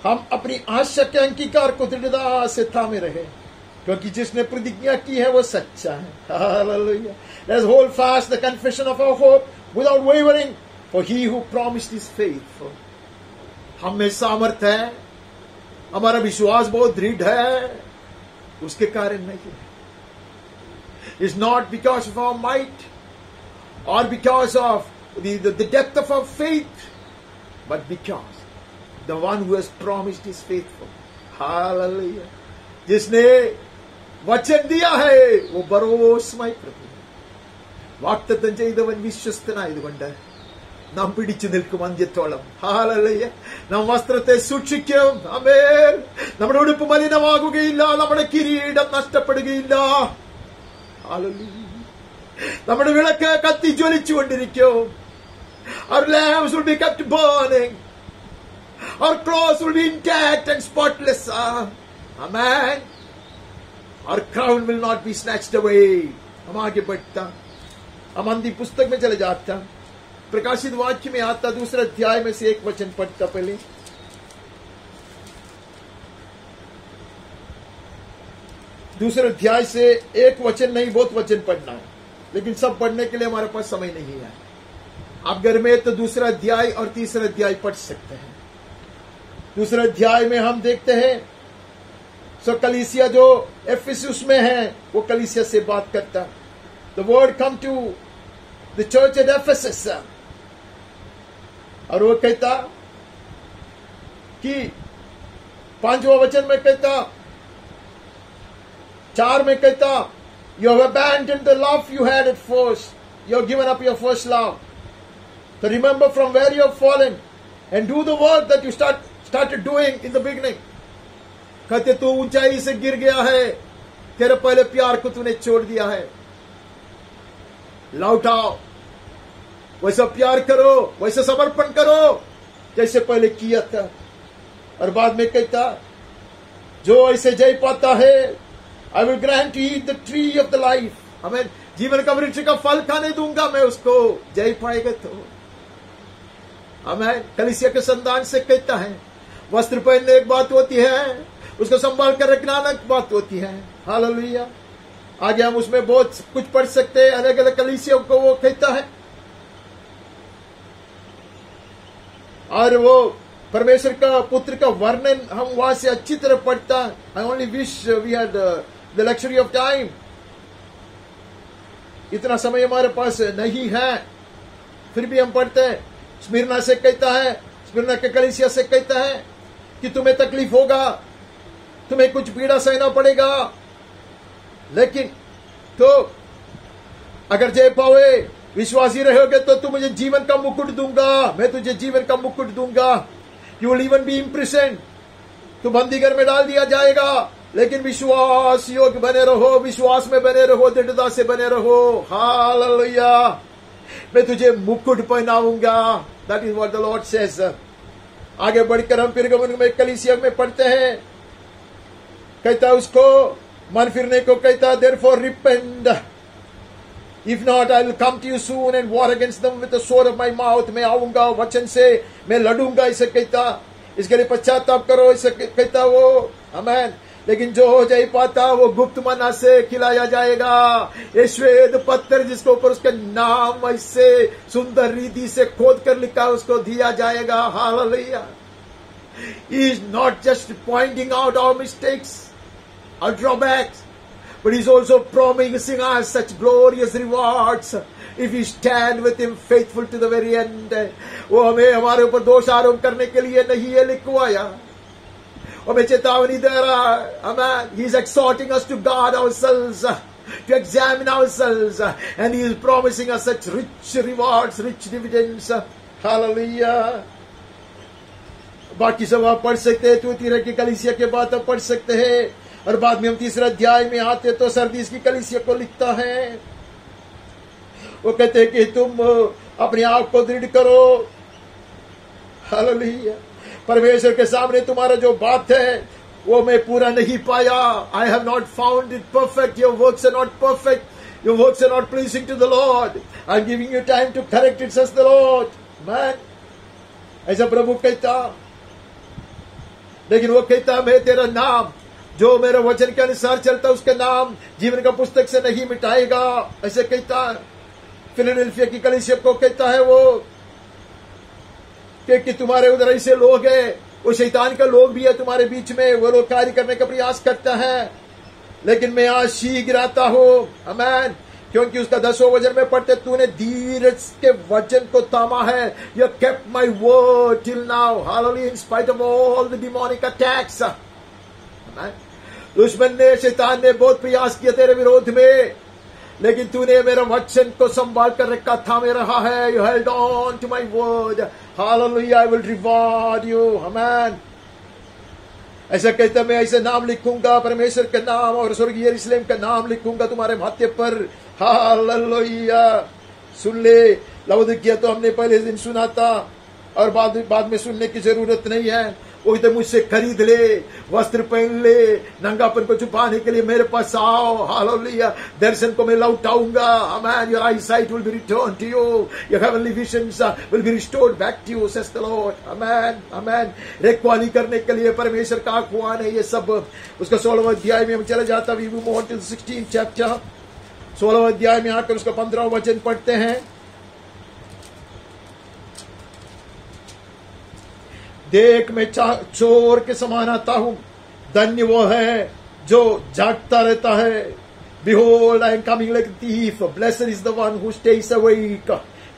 हम अपनी आशा के अंगीकार को दृढ़ता से थामे रहे, क्योंकि जिसने प्रतिज्ञा की है वो सच्चा है. Hallelujah. Let's hold fast the confession of our hope without wavering, for he who promised is faithful. हम में सामर्थ है, हमारा विश्वास बहुत दृढ़ है, उसके कारण नहीं है. It's not because of our might or because of the depth of our faith, but because the one who has promised is faithful. Hallelujah. जिसने वचन दिया है वो भरोसमय प्रभु. വാഗ്ദത്തം ചെയ്തവൻ വിശ്വസ്തനായതുകൊണ്ട് നാം പിടിച്ചു നിൽക്കും അന്ത്യത്തോളം. ഹല്ലേലൂയ. നാം വസ്ത്രത്തെ സൂക്ഷിക്കും. ആമേൻ. നമ്മുടെ ഉടുപ്പ് മലിനമാകുകയില്ല, നമ്മുടെ കിരീടം നഷ്ടപ്പെടുകയില്ല. ഹല്ലേലൂയ. നമ്മുടെ വിളക്ക് കത്തി ജ്വലിച്ചുകൊണ്ടിരിക്കും. Our lamps will be kept burning. Our clothes will be intact and spotless. Amen. Our crown will not be snatched away. हम आगे बढ़ता, हम अंधी पुस्तक में चले जाता, प्रकाशित वाक्य में आता, दूसरे अध्याय में से एक वचन पढ़ता. पहले दूसरे अध्याय से एक वचन नहीं, बहुत वचन पढ़ना है, लेकिन सब पढ़ने के लिए हमारे पास समय नहीं है. आप घर में तो दूसरा अध्याय और तीसरा अध्याय पढ़ सकते हैं. दूसरे अध्याय में हम देखते हैं सो कलीसिया जो एफिसुस में है वो कलीसिया से बात करता. The word come to the church at Ephesus, और वो कहता कि 5वां वचन में कहता, 4 में कहता, you have abandoned the love you had at first. You have given up your first love. So remember from where you have fallen and do the work that you started doing in the beginning. कहते तू ऊंचाई से गिर गया है, तेरे पहले प्यार को तूने छोड़ दिया है. लौटाओ, वैसा प्यार करो, वैसा समर्पण करो जैसे पहले किया था. और बाद में कहता, जो ऐसे जय पाता है, I will grant to eat the tree of the life. हमें जीवन का वृक्ष का फल खाने दूंगा मैं उसको. जय पाएगा तो. हमें कलीसिया के संतान से कहता है, वस्त्र पहनने एक बात होती है, उसको संभाल कर रखना अलग बात होती है. हालेलुया. आगे हम उसमें बहुत कुछ पढ़ सकते हैं. अलग अलग कलीसियों को वो कहता है, और वो परमेश्वर का पुत्र का वर्णन हम वहां से अच्छी तरह पढ़ता. I only wish we had the luxury of time. इतना समय हमारे पास नहीं है, फिर भी हम पढ़ते हैं. स्मिरना से कहता है, स्मिरना के कलीसिया से कहता है कि तुम्हें तकलीफ होगा, तुम्हें कुछ पीड़ा सहना पड़ेगा, लेकिन तो अगर जय पावे, विश्वासी रहोगे तो तुम मुझे जीवन का मुकुट दूंगा. मैं तुझे जीवन का मुकुट दूंगा. You will even be imprison. तुम बंदीघर में डाल दिया जाएगा, लेकिन विश्वास योग्य बने रहो, विश्वास में बने रहो, दृढ़ता से बने रहो. हालेलुया. मैं तुझे मुकुट पहनाऊंगा. That is what the Lord says. आगे बढ़कर हम पिरगमुन में कलीसिया में पढ़ते हैं. कहता उसको मन फिरने को कहता, therefore repent, if not I will come to you soon and war against them with the sword of my mouth. मैं आऊंगा वचन से, मैं लड़ूंगा, इसे कहता. इसके लिए पश्चाताप करो, इसे कहता वो. आमीन. लेकिन जो हो जाए पाता वो गुप्त मना से खिलाया जाएगा. ये श्वेत पत्थर जिसके ऊपर उसका नाम ऐसे सुंदर रीति से खोद कर लिखा उसको दिया जाएगा. Hallelujah. He is not just pointing out our mistakes, our drawbacks, but he's also promising us such glorious rewards if we stand with him faithful to the very end. वो हमें हमारे ऊपर दोष आरोप करने के लिए नहीं है लिखवाया, हमें चेतावनी दे रहा है. Amen. He is exhorting us to guard ourselves, to examine ourselves, and he is promising us such rich rewards, rich dividends. Hallelujah. बाकी सब आप पढ़ सकते हैं. तू की कलीसिया के बाद आप पढ़ सकते हैं. और बाद में हम तीसरा अध्याय में आते तो सरदीस की कलीसिया को लिखता है. वो कहते हैं कि तुम अपने आप को दृढ़ करो. हालेलुया. परमेश्वर के सामने तुम्हारा जो बात है वो मैं पूरा नहीं पाया. I have not found it perfect. Your works are not perfect. Your works are not pleasing to the Lord. I'm giving you time to correct it, says the Lord. Man, ऐसा प्रभु कहता. लेकिन वो कहता, मैं तेरा नाम जो मेरे वचन के अनुसार चलता उसके नाम जीवन का पुस्तक से नहीं मिटाएगा. ऐसे कहता है. फिलाडेल्फिया की कलीसिया को कहता है वो कि तुम्हारे उधर ऐसे लोग हैं, वो शैतान का लोग भी है तुम्हारे बीच में, वो लोग कार्य करने का प्रयास करता है. लेकिन मैं आज शीघ्र आता हूं. आमीन. क्योंकि उसका 10वां वचन में पढ़ते, तूने धीरज के वचन को थामा है. You kept my word till now. Hallelujah. In spite of all the demonic attacks. Amen. दुश्मन ने, शैतान ने बहुत प्रयास किया तेरे विरोध में, लेकिन तूने मेरा वचन को संभाल कर रखा, थामे रहा है. You held on to my word. Hallelujah. I will reward you. Amen. ऐसा कहता, मैं ऐसे नाम लिखूंगा, परमेश्वर का नाम और स्वर्गीय यरूशलेम का नाम लिखूंगा तुम्हारे माथे पर. हालेलुया. सुन ले. लवोदिकिया तो हमने पहले दिन सुना था और बाद में सुनने की जरूरत नहीं है. वो तो मुझसे खरीद ले, वस्त्र पहन ले, नंगापन को छुपाने के लिए मेरे पास आओ. हालेलुया. दर्शन को मैं लौटाऊंगा. आमेन. Your eyesight will be returned to you. Your heavenly visions will be restored back to you, says the Lord. आमेन. आमेन. रखवाली करने के लिए परमेश्वर का आह्वान है ये सब. उसका 16वां अध्याय में हम चले जाता. We move on to the 16th chapter. 16वां अध्याय में आकर उसका 15वां वचन पढ़ते हैं. देख, मैं चोर के समान आता हूं. धन्य वो है जो जागता रहता है. Behold, I am coming like a thief. Blessed is the one who stays awake,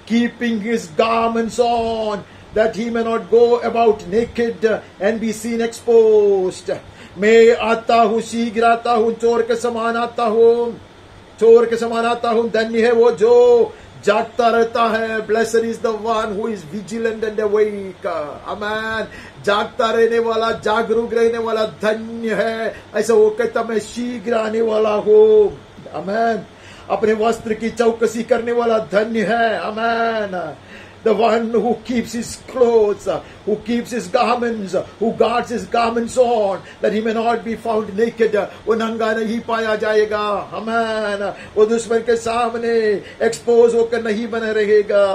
keeping his garments on, that he may not go about naked and be seen exposed. मैं आता हूं, शीघ्र आता हूं, चोर के समान आता हूं. चोर के समान आता हूं. धन्य है वो जो जागता रहता है. Blessed is the one who is vigilant and awake. Amen. जागता रहने वाला, जागरूक रहने वाला धन्य है. ऐसा वो कहता, मैं शीघ्र आने वाला हूं. Amen. अपने वस्त्र की चौकसी करने वाला धन्य है. Amen. The one who keeps his clothes, who keeps his garments, who guards his garments on, that he may not be found naked. वो नंगा नहीं पाया जाएगा. आमीन. वो दुश्मन के सामने एक्सपोज होकर नहीं बना रहेगा.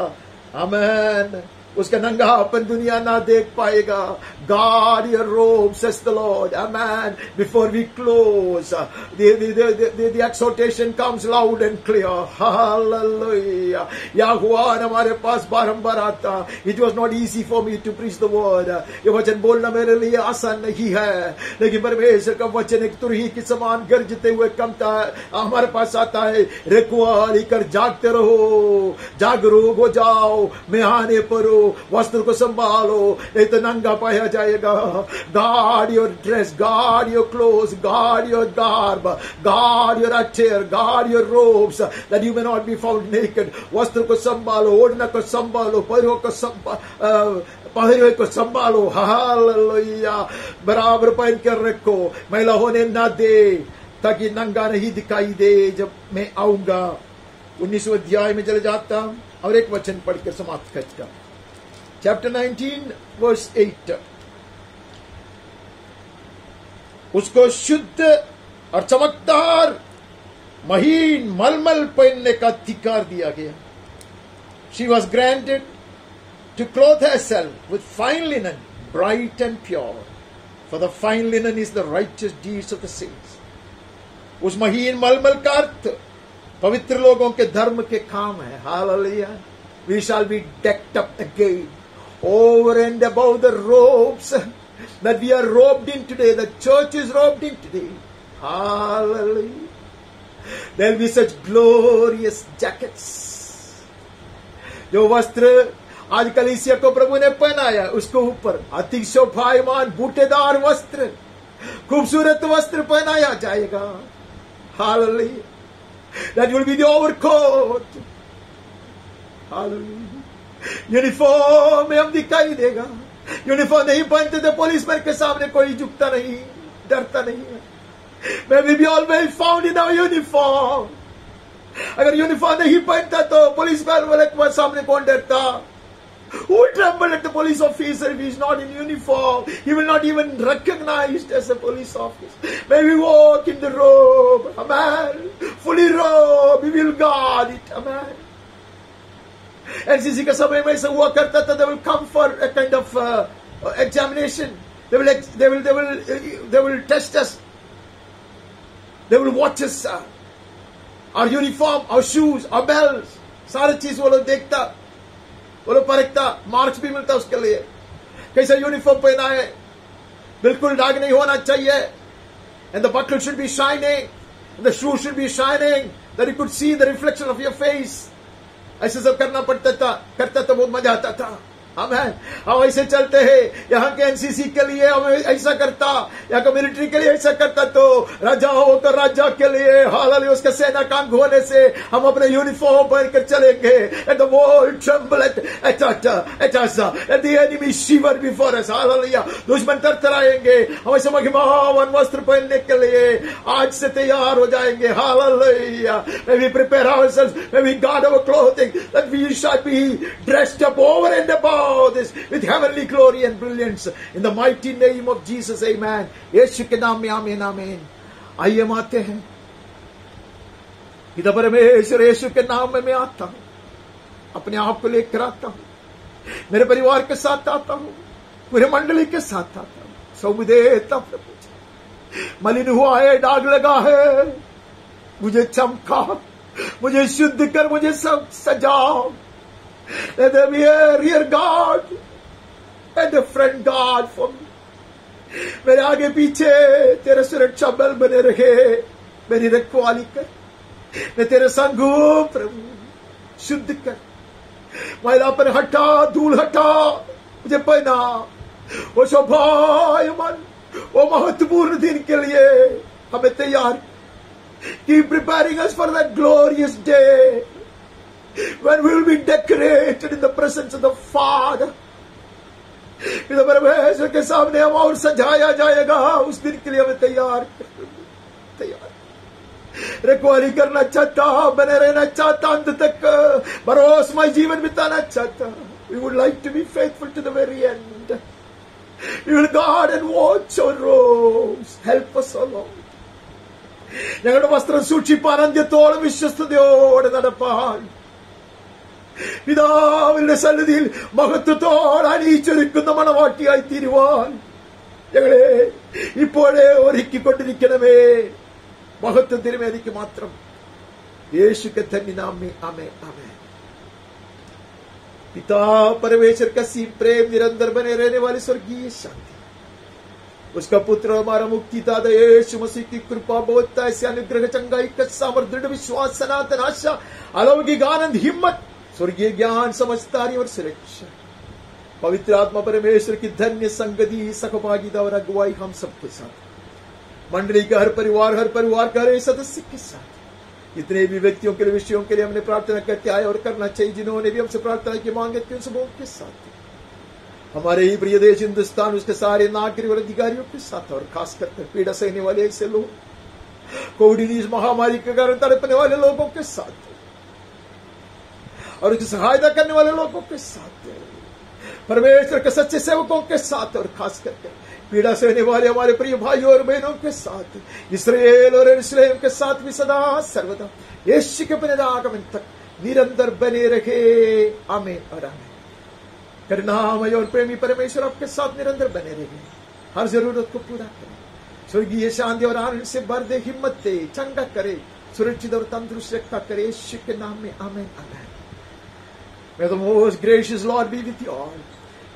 आमीन. उसका नंगापन दुनिया ना देख पाएगा. Guard your robes, says the Lord. Amen. Before we close, the exhortation comes loud and clear. Hallelujah. याहुआ हमारे पास बारंबार आता. It was not easy for me to preach the word. ये वचन बोलना मेरे लिए आसान नहीं है, लेकिन परमेश्वर का वचन एक तुरही के समान गरजते हुए कमता हमारे पास आता है. रखवाली कर जागते रहो, जागरूक हो जाओ. मैं आने पर हो, वस्त्र को संभालो, नहीं तो नंगा पाया जाएगा. Guard your dress, guard your clothes, guard your garb, guard your attire, guard your robes, that you may not be found naked. वस्त्र को संभालो, ओढ़ना को संभालो, पहरे को संभालो. हालेलुया. बराबर पहन कर रखो, मैला होने ना दे, ताकि नंगा नहीं दिखाई दे जब मैं आऊंगा. 19वें अध्याय में चले जाता और एक वचन पढ़कर समाप्त करता. Chapter 19 verse 8. उसको शुद्ध और चमकदार महीन मलमल पहनने का अधिकार दिया गया. She was granted to clothe herself with fine linen, bright and pure, for the fine linen is the righteous deeds of the saints. उस महीन मलमल का अर्थ पवित्र लोगों के धर्म के काम है. Hallelujah. We shall be decked up again, over and above the robes that we are robed in today. The church is robed in today. Hallelujah. There will be such glorious jackets. जो वस्त्र आज कलीसिया को प्रभु ने पहनाया, उसको ऊपर अति शोभायमान बूटेदार वस्त्र, खूबसूरत वस्त्र पहनाया जाएगा. Hallelujah. That will be the overcoat. Hallelujah. Uniform में हम दिखाई देगा. यूनिफॉर्म नहीं पहनते तो पुलिसमैन के सामने कोई झुकता नहीं, डरता नहीं है. May we be always found in our uniform. अगर यूनिफॉर्म नहीं पहनता तो पुलिसमैन वाले के सामने कौन डरता? Who will tremble at the police officer if he is not in uniform? He will not even recognized as a police officer. May we walk in the robe. Amen. Fully robed. We will guard it. Amen. NCC का समय में ऐसा हुआ करता था. They will come for a kind of examination. They will test us. They will watch us. Our uniform, our shoes, our bells. सारी चीज वो लोग देखता, वो लोग परखता. मार्क्स भी मिलता उसके लिए. कैसा यूनिफॉर्म पहना है, बिल्कुल दाग नहीं होना चाहिए. And the buckle should be shining, and the shoe should be shining, that you could see the reflection of your face. ऐसे सब करना पड़ता था. करता तो बहुत मजा आता था. हम ऐसे चलते हैं. यहाँ के एनसीसी के लिए हम ऐसा करता, यहाँ के मिलिट्री के लिए ऐसा करता. तो राजा होकर राजा के लिए हालेलुया उसका सेना कांग होने से हम अपने यूनिफॉर्म पहनकर चलेंगे. And the world tremble at us. And the enemy shiver before us. Hallelujah. दुश्मन तरतराएंगे. हम ऐसे महिमावान वस्त्र पहनने के लिए आज से तैयार हो जाएंगे. Hallelujah. May we prepare ourselves. May we guard our clothing, that we shall be dressed up over and above this with heavenly glory and brilliance, in the mighty name of Jesus. Amen. यीशु के नाम में आमीन आमीन. आइए हम आते हैं. पिता परमेश्वर यीशु के नाम में मैं आता हूं. अपने आप को लेकर आता हूं. मेरे परिवार के साथ आता हूं. पूरे मंडली के साथ आता हूं. सब देता प्रभु. मलिन हुआ है, दाग लगा है, मुझे चमका, मुझे शुद्ध कर, मुझे सब सजाओ. Let there be a rear guard and a front guard for me. मेरे आगे पीछे तेरे सुरक्षा बल बने रहे. मेरी रखवाली कर. मैं तेरे संग हूं प्रभु. शुद्ध कर. मैलापन हटा, धूल हटा, मुझे पहना. वो शोभायमान, वो महत्वपूर्ण दिन के लिए हमें तैयार. Keep preparing us for that glorious day when we will be decorated in the presence of the Father. पिता परमेश्वर के सामने हम और सजाया जाएगा. उस दिन के लिए हमें तैयार. रखवाली करना चाहता, बने रहना चाहता, अंत तक भरोसेमय जीवन बिताना चाहता. We would like to be faithful to the very end. We will guard and watch our robes. Help us, O Lord. ഞങ്ങളുടെ വസ്ത്രം സൂക്ഷിപ്പാനന്ത്യത്തോളം വിശ്വസ്തയോടെ നടപ്പാൻ പിതാവിന്റെ സന്നിധിയിൽ മഹത്വത്തോടെ അണിയിച്ചൊരുക്കുന്ന മണവാട്ടിയായി തീരുവാൻ ഞങ്ങളെ ഇപ്പോഴേ ഒരുക്കിക്കൊണ്ടിരിക്കണമേ. മഹത്വം തിരുമേനിക്ക് മാത്രം. യേശു के धन्य नाम में आमेन आमेन. पिता परमेश्वर का सीम प्रेम निरंतर बने रहने वाली स्वर्गीय शांति, उसका पुत्र हमारा मुक्तिदाता यीशु मसीह की कृपा, बहुतायत से अनुग्रह, चंगाई का सामर्थ, दृढ़ विश्वास, सनातन आशा, अलौकिक आनंद, हिम्मत, स्वर्गीय ज्ञान, समझदारी और सुरक्षा, पवित्र आत्मा परमेश्वर की धन्य संगति, सहभागिता और अगुवाई हम सबके साथ, मंडली का हर परिवार का हर सदस्य के साथ, इतने भी व्यक्तियों के लिए, विषयों के लिए हमने प्रार्थना करते आए और करना चाहिए, जिन्होंने भी हमसे प्रार्थना की मांगे थी, उन सबों के साथ, हमारे ही प्रिय देश हिंदुस्तान, उसके सारे नागरिक और अधिकारियों के साथ, और खास कर पीड़ा सहने वाले ऐसे लोग, कोविड इस महामारी के कारण तड़पने वाले लोगों के साथ, और उसकी सहायता करने वाले लोगों के साथ, परमेश्वर के सच्चे सेवकों के साथ, और खास करके पीड़ा सहने वाले हमारे प्रिय भाइयों और बहनों के साथ, इस्राएल और यरूशलेम के साथ भी सदा सर्वदा यीशु के पुनरागमन तक निरंतर बने रहे. आमीन और आमीन. करुणामय और प्रेमी परमेश्वर आपके साथ निरंतर बने रहे, हर जरूरत को पूरा करे, स्वर्गीय शांति और आनंद से भर दे, हिम्मत दे, चंगा करे, सुरक्षित और तंदुरुस्त रखा करे. यीशु के नाम में आमीन आमीन. May the most gracious Lord be with you all,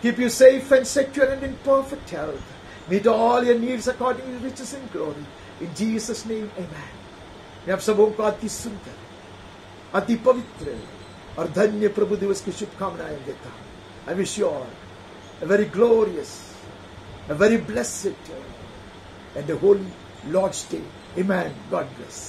keep you safe and secure and in perfect health, meet all your needs according to his riches and glory, in Jesus name amen. मैं आप सबों को अति सुंदर, अति पवित्र और धन्य प्रभु दिवस की शुभकामनाएं देता हूं. I wish you all a very glorious, a very blessed and a holy Lord's Day. Amen. God bless.